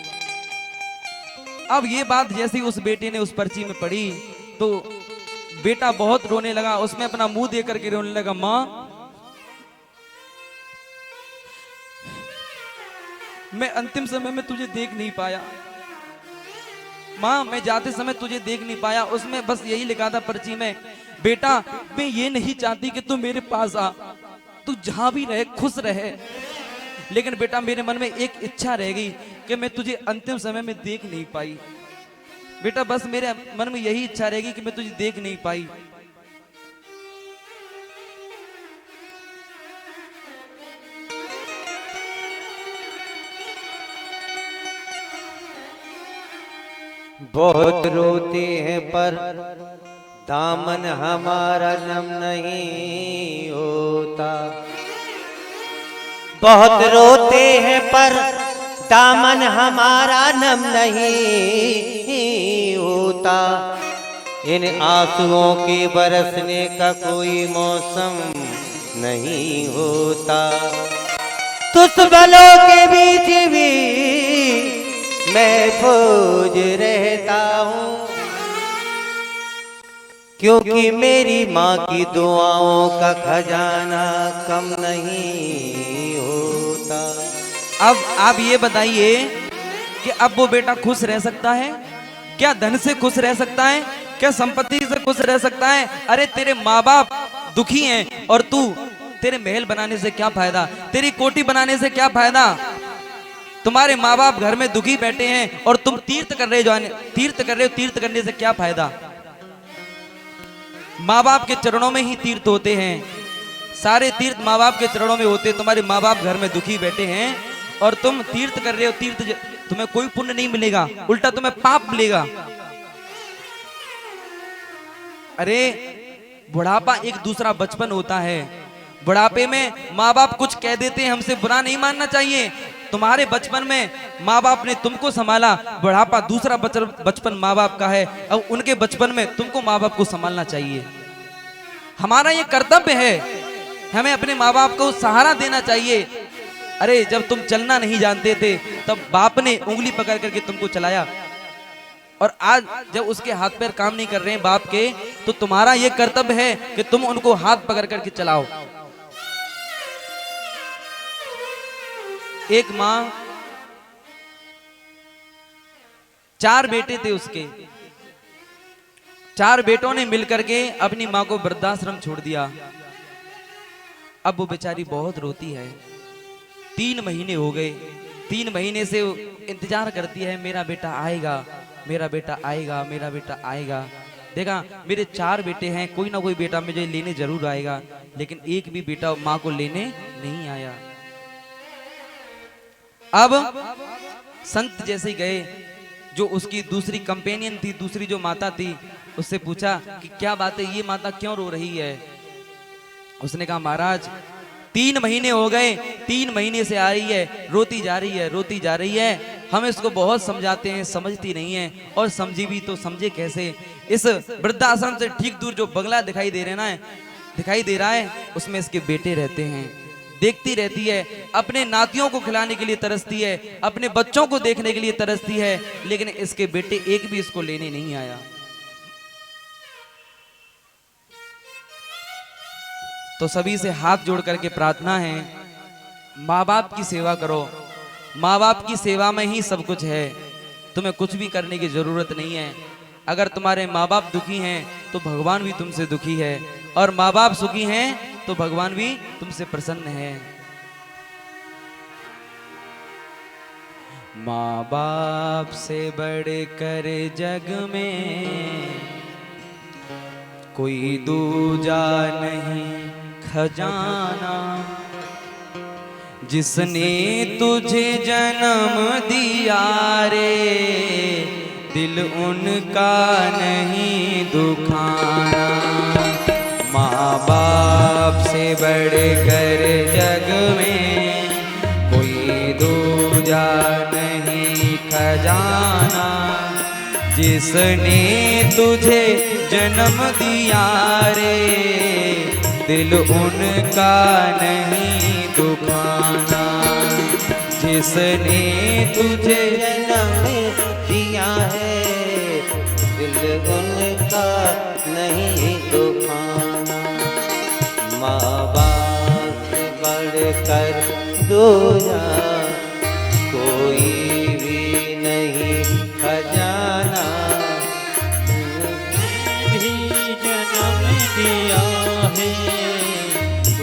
अब ये बात जैसे ही उस बेटे ने उस पर्ची में पढ़ी तो बेटा बहुत रोने लगा, उसमें अपना मुंह दे करके रोने लगा, माँ मैं अंतिम समय में तुझे देख नहीं पाया, माँ मैं जाते समय तुझे देख नहीं पाया। उसमें बस यही लिखा था पर्ची में, बेटा मैं ये नहीं चाहती कि तू मेरे पास आ, तू जहां भी रहे खुश रहे, लेकिन बेटा मेरे मन में एक इच्छा रह गई कि मैं तुझे अंतिम समय में देख नहीं पाई। बेटा बस मेरे मन में यही इच्छा रहेगी कि मैं तुझे देख नहीं पाई। बहुत रोते हैं पर दामन हमारा नम नहीं होता। बहुत रोते हैं पर दामन हमारा नम नहीं होता। इन आंसुओं के बरसने का कोई मौसम नहीं होता। दुश्मनों के बीच भी महफूज रहता हूँ, क्योंकि मेरी माँ की दुआओं का खजाना कम नहीं होता। अब आप ये बताइए कि अब वो बेटा खुश रह सकता है क्या? धन से खुश रह सकता है क्या? संपत्ति से खुश रह सकता है? अरे तेरे माँ बाप दुखी हैं और तू, तेरे महल बनाने से क्या फायदा, तेरी कोठी बनाने से क्या फायदा? तुम्हारे माँ बाप घर में दुखी बैठे हैं और तुम तीर्थ कर रहे हो, तीर्थ करने से क्या फायदा? माँ बाप के चरणों में ही तीर्थ होते हैं, सारे तीर्थ माँ बाप के चरणों में होते। तुम्हारे माँ बाप घर में दुखी बैठे हैं और तुम तीर्थ कर रहे हो, तुम्हें कोई पुण्य नहीं मिलेगा, उल्टा तुम्हें पाप मिलेगा। अरे बुढ़ापा एक दूसरा बचपन होता है, बुढ़ापे में माँ बाप कुछ कह देते हैं, हमसे बुरा नहीं मानना चाहिए। तुम्हारे बचपन में माँ बाप ने तुमको संभाला, बुढ़ापा दूसरा बचपन माँ बाप का है, अब उनके बचपन में तुमको माँ बाप को संभालना चाहिए। हमारा ये कर्तव्य है, हमें अपने माँ बाप को सहारा देना चाहिए। अरे जब तुम चलना नहीं जानते थे तब बाप ने उंगली पकड़ करके तुमको चलाया, और आज जब उसके हाथ पैर काम नहीं कर रहे हैं बाप के, तो तुम्हारा ये कर्तव्य है कि तुम उनको हाथ पकड़ करके चलाओ। एक माँ, 4 बेटे थे उसके, 4 बेटों ने मिलकर के अपनी माँ को वृद्धाश्रम छोड़ दिया। अब वो बेचारी बहुत रोती है। 3 महीने हो गए, 3 महीने से इंतजार करती है, मेरा बेटा आएगा, मेरा बेटा आएगा, मेरा बेटा आएगा। देखा मेरे 4 बेटे हैं, कोई ना कोई बेटा मुझे लेने जरूर आएगा, लेकिन एक भी बेटा माँ को लेने नहीं आया। अब संत जैसे गए, जो उसकी दूसरी कंपेनियन थी, दूसरी जो माता थी, उससे पूछा कि क्या बात है, ये माता क्यों रो रही है? उसने कहा महाराज 3 महीने हो गए, 3 महीने से आ रही है, रोती जा रही है, रोती जा रही है। हम इसको बहुत समझाते हैं, समझती नहीं है, और समझी भी तो समझे कैसे। इस वृद्धाश्रम से ठीक दूर जो बंगला दिखाई दे रहा है, उसमें इसके बेटे रहते हैं। देखती रहती है, अपने नातियों को खिलाने के लिए तरसती है, अपने बच्चों को देखने के लिए तरसती है, लेकिन इसके बेटे एक भी इसको लेने नहीं आया। तो सभी से हाथ जोड़ करके प्रार्थना है, माँ बाप की सेवा करो, माँ बाप की सेवा में ही सब कुछ है, तुम्हें कुछ भी करने की जरूरत नहीं है। अगर तुम्हारे माँ बाप दुखी हैं तो भगवान भी तुमसे दुखी है, और माँ बाप सुखी हैं तो भगवान भी तुमसे प्रसन्न है। माँ बाप से बढ़कर जग में कोई दूजा नहीं खजाना। जिसने तुझे जन्म दिया रे दिल उनका नहीं दुखाना। माँ बाप से बढ़कर जग में कोई दूजा नहीं खजाना। जिसने तुझे जन्म दिया रे दिल उनका नहीं दुखाना। जिसने तुझे जन्म दिया है दिल उनका नहीं दुखाना। माँ बाप से बढ़कर दूजा कोई भी नहीं खजाना। भी जन्म दिया है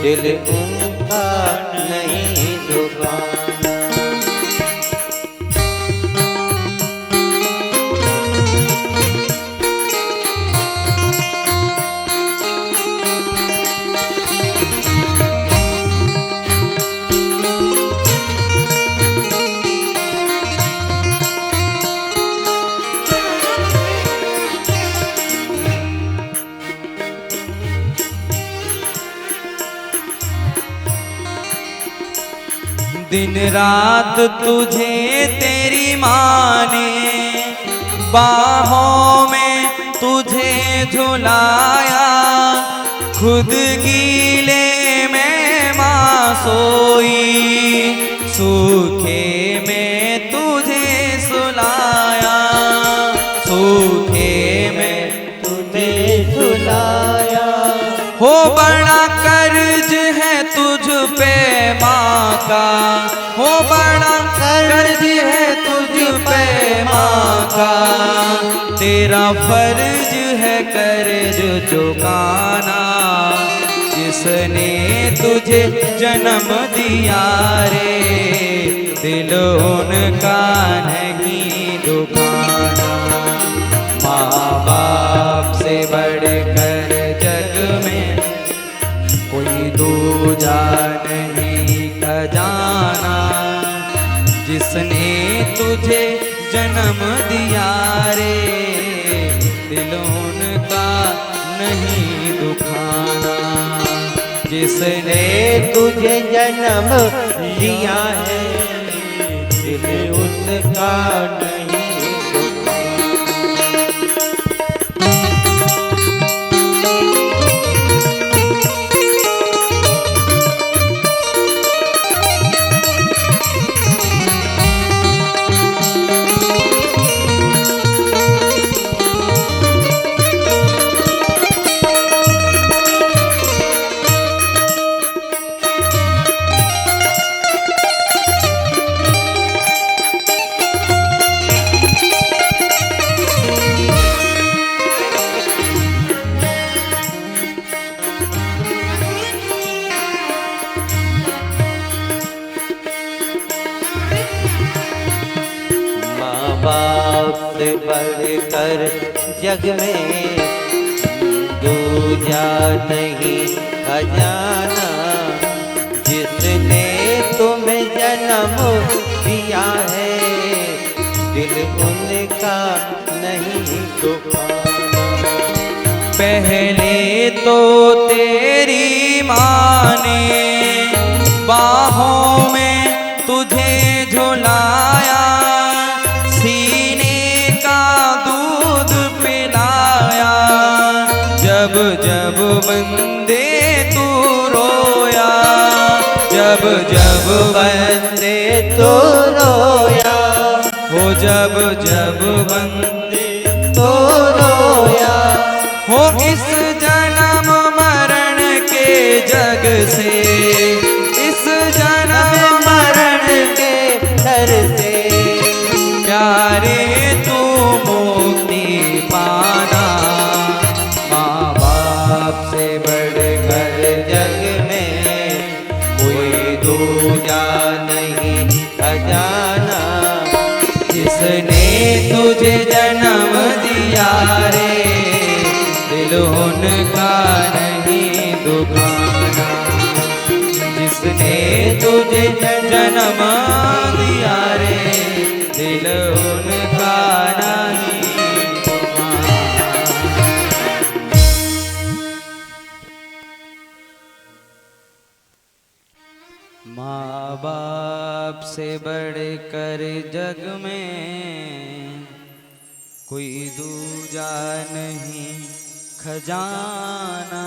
दिल उनका नहीं दुखाना। दिन रात तुझे तेरी माँ ने बाहों में तुझे झुलाया। खुद गीले में माँ सोई सूखे में तुझे सुलाया। सूखे में तुझे झुलाया। हो बड़ा कर्ज है तुझ पे माँ का। हो बड़ा कर्ज है तुझ पे माँ का। तेरा फर्ज है कर्ज चुकाना। जिसने तुझे जन्म दिया रे दिल उनका नहीं दुखाना। माँ बाप से बढ़कर जग में कोई दूजा नहीं खजाना। जिसने तुझे जन्म दिया रे दिल उनका नहीं दुखाना। जिसने तुझे जन्म दिया है दिल उनका नहीं बाप से बढ़कर जग में दूजा नहीं खजाना। जिसने तुम्हें जन्म दिया है दिल उनका नहीं दुखाना। पहले तो तेरी माँ ने बाहों में तुझे झुलाया। सीने का दूध पिलाया। जब जब बंदे तू रोया। जब जब बंदे तो रोया। हो जब जब बंदे तो रोया। हो इस जन्म मरण के जग से। इस जन्म मरण के घर से प्यारे तू मुक्ति पाना। माँ बाप से बढ़कर जग में कोई दूजा नहीं खजाना। तुझे जन्म दिया रे, दिल उनका नहीं दुखाना। माँ बाप से बढ़कर जग में कोई दूजा नहीं खजाना,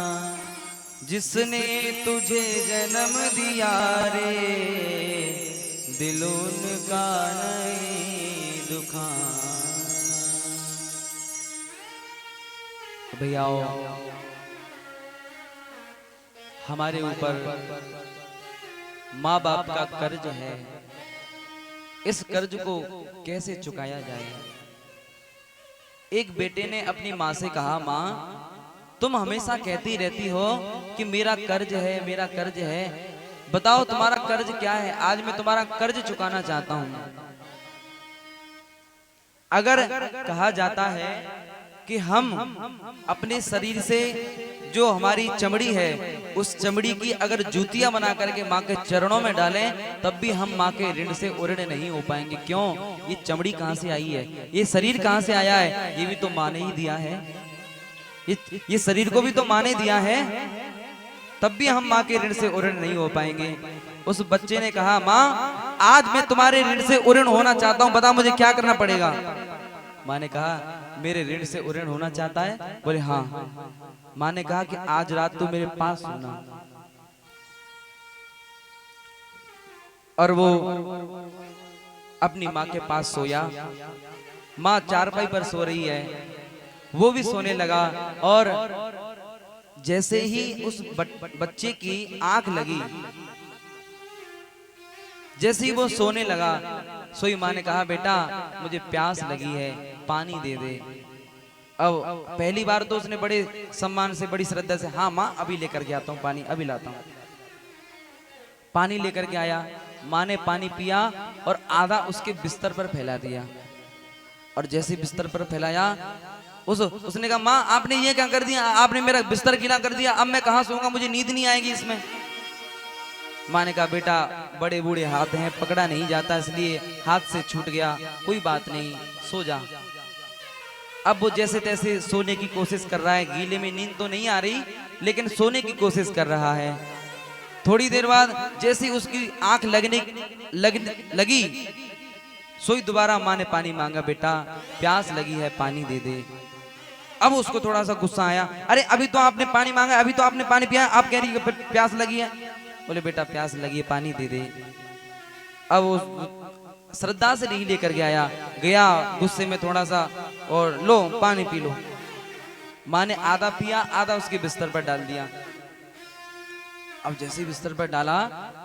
जिसने तुझे जन्म दिया रे, दिल उनका नहीं दुखाना। भैया हमारे ऊपर माँ बाप का कर्ज है, इस कर्ज को कैसे चुकाया जाए। एक बेटे ने अपनी माँ से कहा, माँ तुम हमेशा कहती रहती हो कि मेरा कर्ज है, मेरा कर्ज है, बताओ तुम्हारा कर्ज क्या है, आज मैं तुम्हारा कर्ज चुकाना चाहता हूं। अगर कहा जाता है कि हम अपने शरीर से जो हमारी चमड़ी है, उस चमड़ी की अगर जूतियां बना करके माँ के चरणों में डालें, तब भी हम माँ के ऋण से उऋण नहीं हो पाएंगे। क्यों? ये चमड़ी कहाँ से आई है, ये शरीर कहाँ से आया है, ये भी तो माँ ने ही दिया है। ये शरीर को भी तो माँ ने दिया है, तब भी हम माँ के ऋण से उऋण नहीं हो पाएंगे। उस बच्चे ने कहा, माँ आज मैं तुम्हारे ऋण से उऋण होना चाहता हूँ, बता मुझे क्या करना पड़ेगा। माँ ने कहा, मेरे ऋण से उऋण होना चाहता है? बोले हाँ। माँ ने कहा कि आज रात तू मेरे पास सोना। और वो अपनी माँ के पास सोया। माँ चारपाई पर सो रही है, वो भी सोने लगा। और जैसे ही उस बच्चे की आंख लगी, जैसे ही वो सोने लगा, सोई माँ ने कहा, बेटा मुझे प्यास लगी है, पानी दे दे। अब पहली बार तो उसने बड़े सम्मान से, बड़ी श्रद्धा से, हाँ माँ अभी लेकर के आता हूँ पानी, अभी लाता हूँ। पानी लेकर के आया, माँ ने पानी पिया और आधा उसके बिस्तर पर फैला दिया। और जैसे बिस्तर पर फैलाया, उसने कहा, माँ आपने ये क्या कर दिया, आपने मेरा बिस्तर गीला कर दिया, अब मैं कहाँ सोऊंगा, मुझे नींद नहीं आएगी इसमें। माँ ने कहा, बेटा बड़े बूढ़े हाथ हैं, पकड़ा नहीं जाता, इसलिए हाथ से छूट गया, कोई बात नहीं, सो जा। अब वो जैसे तैसे सोने की कोशिश कर रहा है, गीले में नींद तो नहीं आ रही, लेकिन सोने की कोशिश कर रहा है। थोड़ी देर बाद जैसे उसकी आंख लगी, सोई दोबारा माँ ने पानी मांगा, बेटा प्यास लगी है, पानी दे दे। अब उसको थोड़ा सा गुस्सा आया, अरे अभी तो आपने पानी मांगा, अभी तो आपने पानी पिया, आप कह रही है प्यास लगी है। बोले, बेटा प्यास लगी है, पानी दे दे। अब वो श्रद्धा से नहीं लेकर गया गुस्से में थोड़ा सा, और लो पानी पी लो। माँ ने आधा पिया, आधा उसके बिस्तर पर डाल दिया। अब जैसे बिस्तर पर डाला,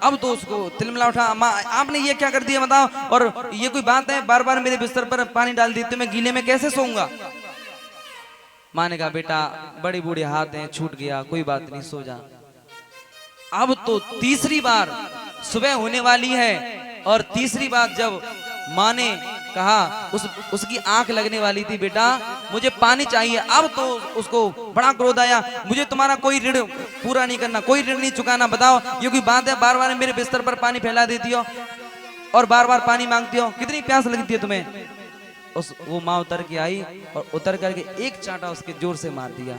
अब तो उसको तिलमिला उठा, माँ आपने ये क्या कर दिया बताओ, और ये कोई बात है, बार बार मेरे बिस्तर पर पानी डाल दी, तो मैं गीले में कैसे सोऊंगा। माँ ने कहा, बेटा बड़े बूढ़े हाथ हैं, छूट गया, कोई बात नहीं, सो जा। अब तो तीसरी बार सुबह होने वाली है, और तीसरी बार जब माँ ने कहा, उसकी आंख लगने वाली थी, बेटा मुझे पानी चाहिए। अब तो उसको बड़ा क्रोध आया, मुझे तुम्हारा कोई ऋण पूरा नहीं करना, कोई ऋण नहीं चुकाना, बताओ ये कोई बात है, बार बार मेरे बिस्तर पर पानी फैला देती हो और बार बार पानी मांगती हो, कितनी प्यास लगती है तुम्हें। वो माँ उतर के आई और उतर करके एक चांटा उसके जोर से मार दिया।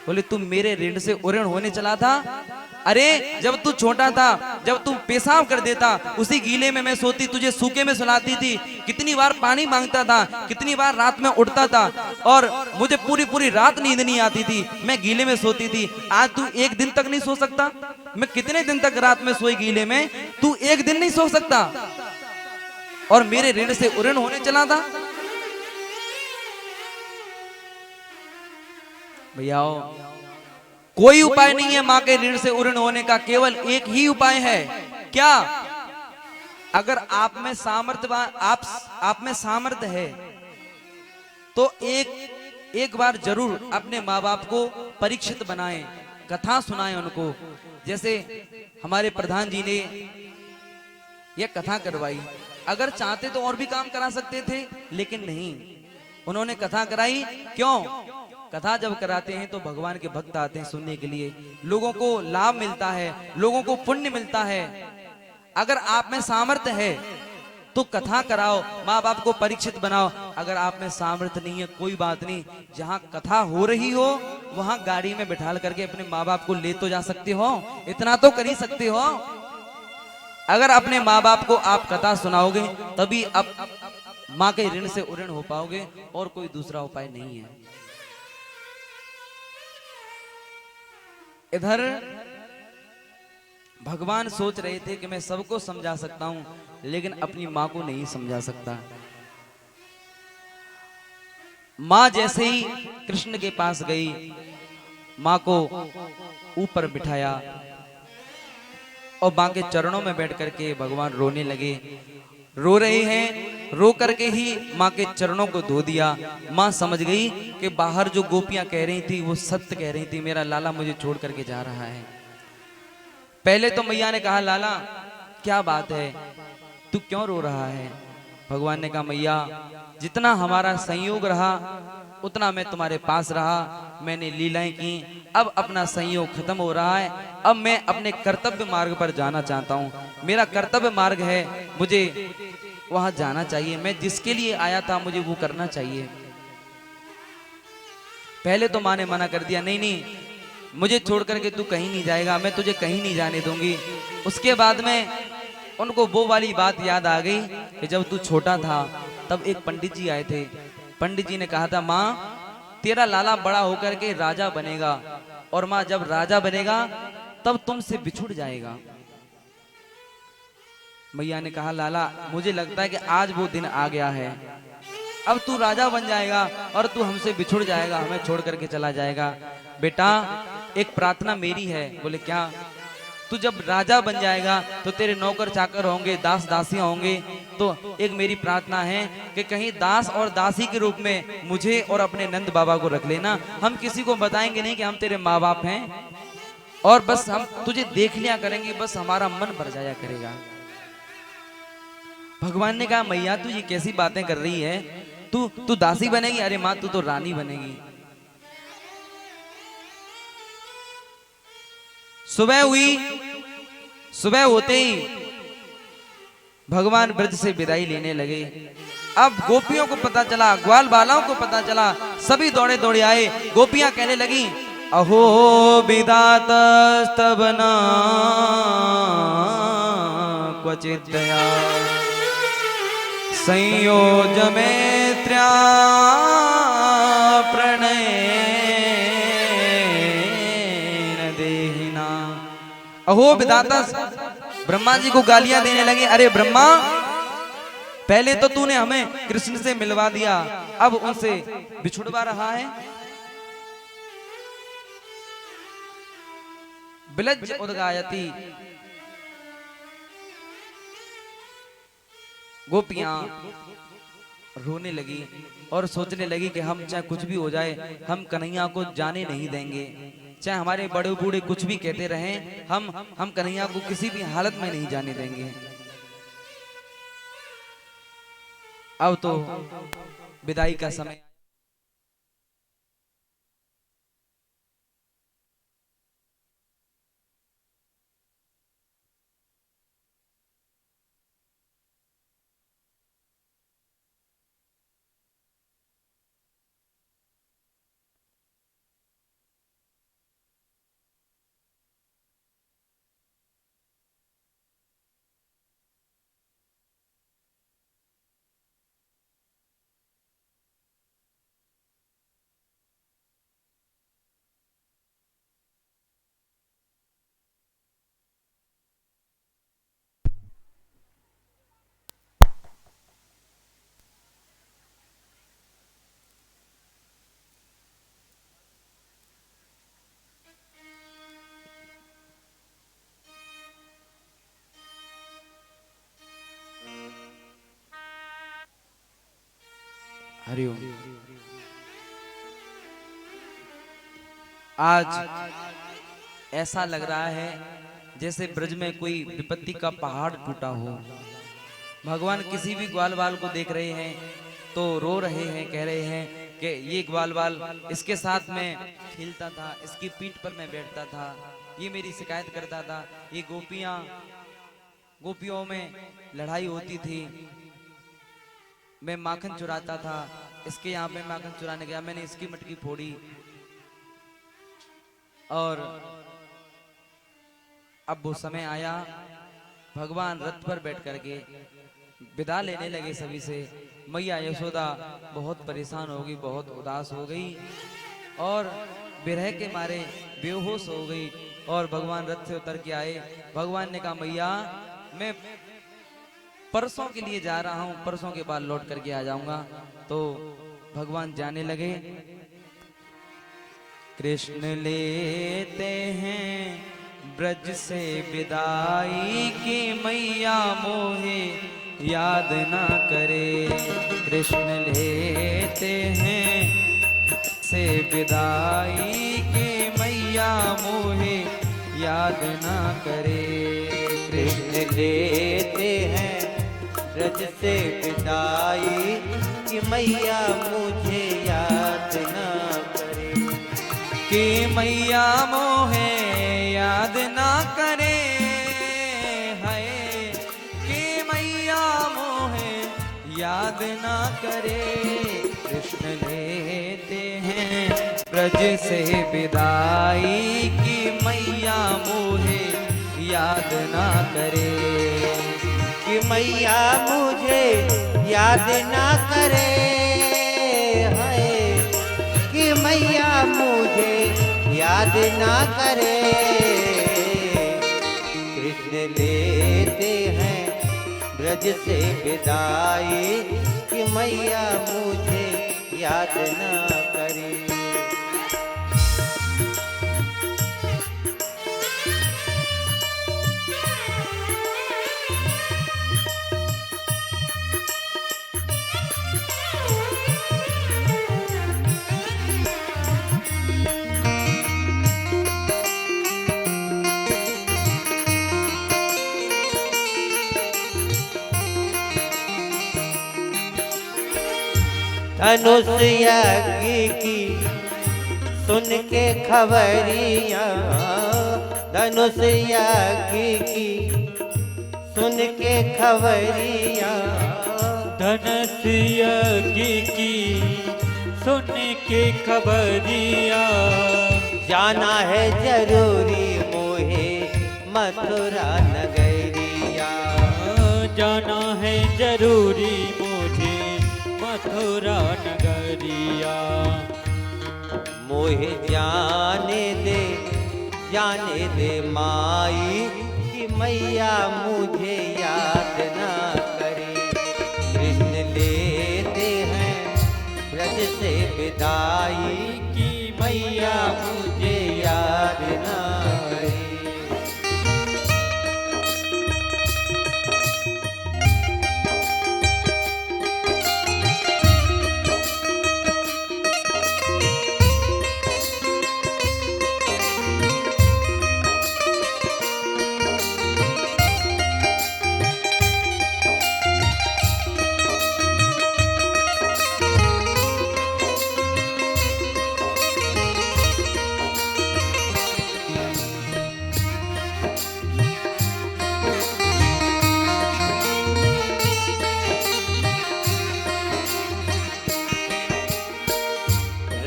बोले, तुम मेरे ऋण से उऋण होने चला था। अरे जब तू छोटा था, जब तू पेशाब कर देता, उसी गीले में मैं सोती, तुझे सूखे में सुलाती थी, कितनी बार पानी मांगता था, कितनी बार रात में उठता था, और मुझे पूरी पूरी रात नींद नहीं आती थी, मैं गीले में सोती थी। आज तू एक दिन तक नहीं सो सकता। मैं कितने दिन तक रात में सोई गीले में, तू एक दिन नहीं सो सकता, और मेरे ऋण से उऋण होने चला था। भैया कोई उपाय नहीं है माँ के ऋण से उऋण होने का, केवल एक ही उपाय है। क्या? अगर आप में सामर्थ्य, आप में सामर्थ्य है तो एक बार जरूर अपने माँ बाप को परीक्षित बनाएं, कथा सुनाएं उनको। जैसे हमारे प्रधान जी ने यह कथा करवाई, अगर चाहते तो और भी काम करा सकते थे, लेकिन नहीं, उन्होंने कथा कराई। क्यों? कथा जब कराते हैं तो भगवान के भक्त आते हैं सुनने के लिए, लोगों को लाभ मिलता है, लोगों को पुण्य मिलता है। अगर आप में सामर्थ्य है तो कथा कराओ, माँ बाप को परीक्षित बनाओ। अगर आप में सामर्थ्य नहीं है, कोई बात नहीं, जहां कथा हो रही हो वहां गाड़ी में बिठाल करके अपने माँ बाप को ले तो जा सकते हो, इतना तो कर ही सकते हो। अगर अपने माँ बाप को आप कथा सुनाओगे तभी अब माँ के ऋण से उऋण हो पाओगे, और कोई दूसरा उपाय नहीं है। इधर भगवान सोच रहे थे कि मैं सबको समझा सकता हूं, लेकिन अपनी मां को नहीं समझा सकता। मां जैसे ही कृष्ण के पास गई, मां को ऊपर बिठाया और मां के चरणों में बैठ करके भगवान रोने लगे। रो रहे हैं, रो करके ही मां के चरणों को धो दिया। मां समझ गई कि बाहर जो गोपियां कह रही थी वो सत्य कह रही थी, मेरा लाला मुझे छोड़ करके जा रहा है। पहले तो मैया ने कहा, लाला क्या बात है, तू क्यों रो रहा है? भगवान ने कहा, मैया जितना हमारा संयोग रहा उतना मैं तुम्हारे पास रहा, मैंने लीलाएं की, अब अपना संयोग खत्म हो रहा है, अब मैं अपने कर्तव्य मार्ग पर जाना चाहता हूँ। मेरा कर्तव्य मार्ग है, मुझे वहां जाना चाहिए, मैं जिसके लिए आया था मुझे वो करना चाहिए। पहले तो माँ ने मना कर दिया, नहीं नहीं, मुझे छोड़ करके तू कहीं नहीं जाएगा, मैं तुझे कहीं नहीं जाने दूंगी। उसके बाद में उनको वो वाली बात याद आ गई कि जब तू छोटा था तब एक पंडित जी आए थे। पंडित जी ने कहा था, माँ तेरा लाला बड़ा होकर के राजा बनेगा, और माँ जब राजा बनेगा तब तुमसे बिछुड़ जाएगा। मैया ने कहा, लाला मुझे लगता है कि आज वो दिन आ गया है, अब तू राजा बन जाएगा और तू हमसे बिछुड़ जाएगा, हमें छोड़ करके चला जाएगा। बेटा एक प्रार्थना मेरी है। बोले क्या? तू जब राजा बन जाएगा तो तेरे नौकर चाकर होंगे, दास दासियां होंगे, तो एक मेरी प्रार्थना है कि कहीं दास और दासी के रूप में मुझे और अपने नंद बाबा को रख लेना। हम किसी को बताएंगे नहीं कि हम तेरे माँ बाप हैं, और बस हम तुझे देख लिया करेंगे, बस हमारा मन भर जाया करेगा। भगवान ने कहा, मैया तू ये कैसी बातें कर रही है, तू दासी बनेगी? अरे माँ तू तो रानी बनेगी। सुबह हुई, सुबह होते ही भगवान ब्रज से विदाई लेने लगे। अब गोपियों को पता चला, ग्वाल बालाओं को पता चला, सभी दौड़े दौड़े आए। गोपियां कहने लगी, अहो विधातस्तवना क्वचित् दया संयोज मैत्र्या प्रणय देहिना। अहो विधाता ब्रह्मा जी को गालियां देने लगे, अरे ब्रह्मा पहले तो तूने हमें कृष्ण से मिलवा दिया, अब उनसे बिछुड़वा रहा है। बिलज उद्गायति, गोपियां रोने लगी और सोचने लगी कि हम चाहे कुछ भी हो जाए, हम कन्हैया को जाने नहीं देंगे, चाहे हमारे बड़े बूढ़े कुछ भी कहते रहें, हम कन्हैया को किसी भी हालत में नहीं जाने देंगे। अब तो विदाई का समय। हरिओम। आज ऐसा लग रहा है जैसे ब्रज में कोई विपत्ति का पहाड़ टूटा हो। भगवान किसी भी ग्वाल बाल को देख रहे हैं तो रो रहे हैं, कह रहे हैं कि ये ग्वाल बाल इसके साथ में खेलता था, इसकी पीठ पर मैं बैठता था, ये मेरी शिकायत करता था, ये गोपियां गोपियों में लड़ाई होती थी। मैं माखन चुराता था, इसके यहाँ पे माखन चुराने गया, मैंने इसकी मटकी फोड़ी। और अब वो समय आया, भगवान रथ पर बैठ करके विदा लेने लगे सभी से। मैया यशोदा बहुत परेशान हो गई, बहुत उदास हो गई और विरह के मारे बेहोश हो गई। और भगवान रथ से उतर के आए। भगवान ने कहा, मैया मैं परसों के लिए जा रहा हूं, परसों के बाद लौट करके आ जाऊंगा। तो भगवान जाने लगे। कृष्ण लेते हैं ब्रज से विदाई की, मैया मोहे याद ना करे। कृष्ण लेते हैं से विदाई की, मैया मोहे याद ना करे। कृष्ण लेते हैं ब्रज से विदाई कि मैया मुझे याद ना करे। कि मैया मोहे याद ना करे है, कि मैया मोहे याद ना करे। कृष्ण लेते हैं ब्रज से विदाई की, मैया मोहे याद ना करे। कि मैया मुझे याद ना करे है, कि मैया मुझे याद ना करे। कृष्ण लेते हैं ब्रज से विदाई कि मैया मुझे याद ना करे। धनुष यज्ञ की सुन के खबरिया, धनुष यज्ञ की सुन के खबरिया। धनुष यज्ञ की सुन के खबरिया, जाना है जरूरी मोहे मथुरा नगरिया। जाना है जरूरी मुझे मथुरा नगरिया। मोहे जाने दे माई कि मैया मुझे याद ना करे। कृष्ण लेते हैं ब्रज से विदाई कि मैया मुझे याद ना करे।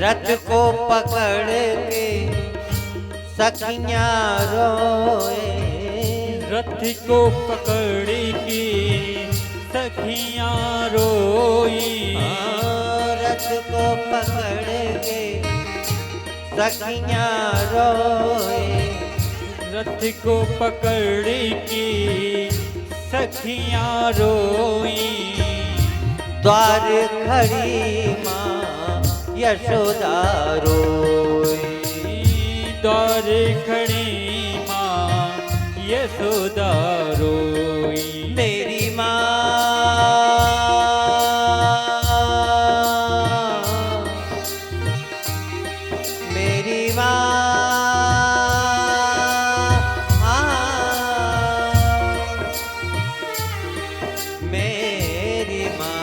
रथ को पकड़ के सखियां रोए। रथ को पकड़ के सखियां रोई। रथ को पकड़ के सखियां रोए। रथ को पकड़ के सखियां रोई। द्वार खड़ी माँ यशोदा रोए। द्वार खड़ी माँ यशोदा रोई। मेरी माँ मेरी माँ मेरी माँ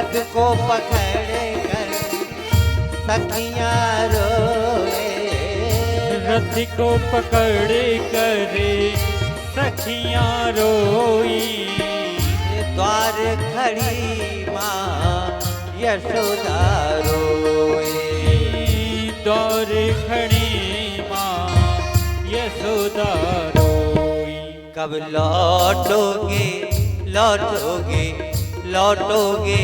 रथ को पकड़ कर सखियां रोए, रथ को पकड़ कर सखियां रोई, द्वार खड़ी माँ यशोदा रोए, दौर खड़ी माँ यशोदा रोई। कब लौटोगे लौटोगे लौटोगे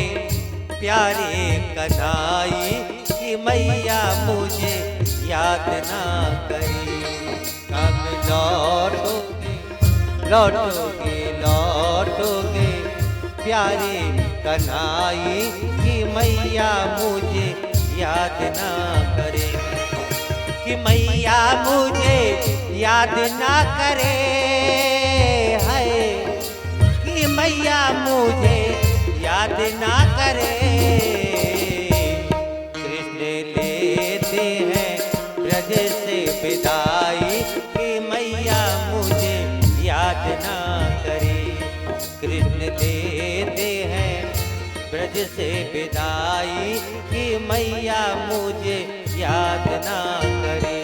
प्यारे कन्हाई, कि मैया मुझे याद ना करी। कब लौटोगे लौटोगे लौटोगे प्यारे कन्हाई, कि मैया मुझे याद ना करे, कि मैया मुझे याद ना करे, है कि मैया मुझे याद ना करे। कृष्ण लेते हैं ब्रज से विदाई, कि मैया मुझे याद ना करे। कृष्ण लेते हैं ब्रज से विदाई, कि मैया मुझे याद ना करे,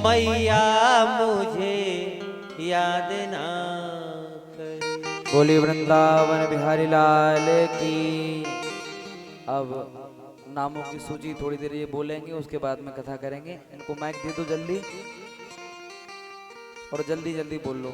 मैया मुझे याद ना करे। बोली वृंदावन बिहारी लाल की। अब नामों की सूची थोड़ी देर ये बोलेंगे, उसके बाद में कथा करेंगे। इनको माइक दे दो जल्दी, और जल्दी जल्दी बोल लो।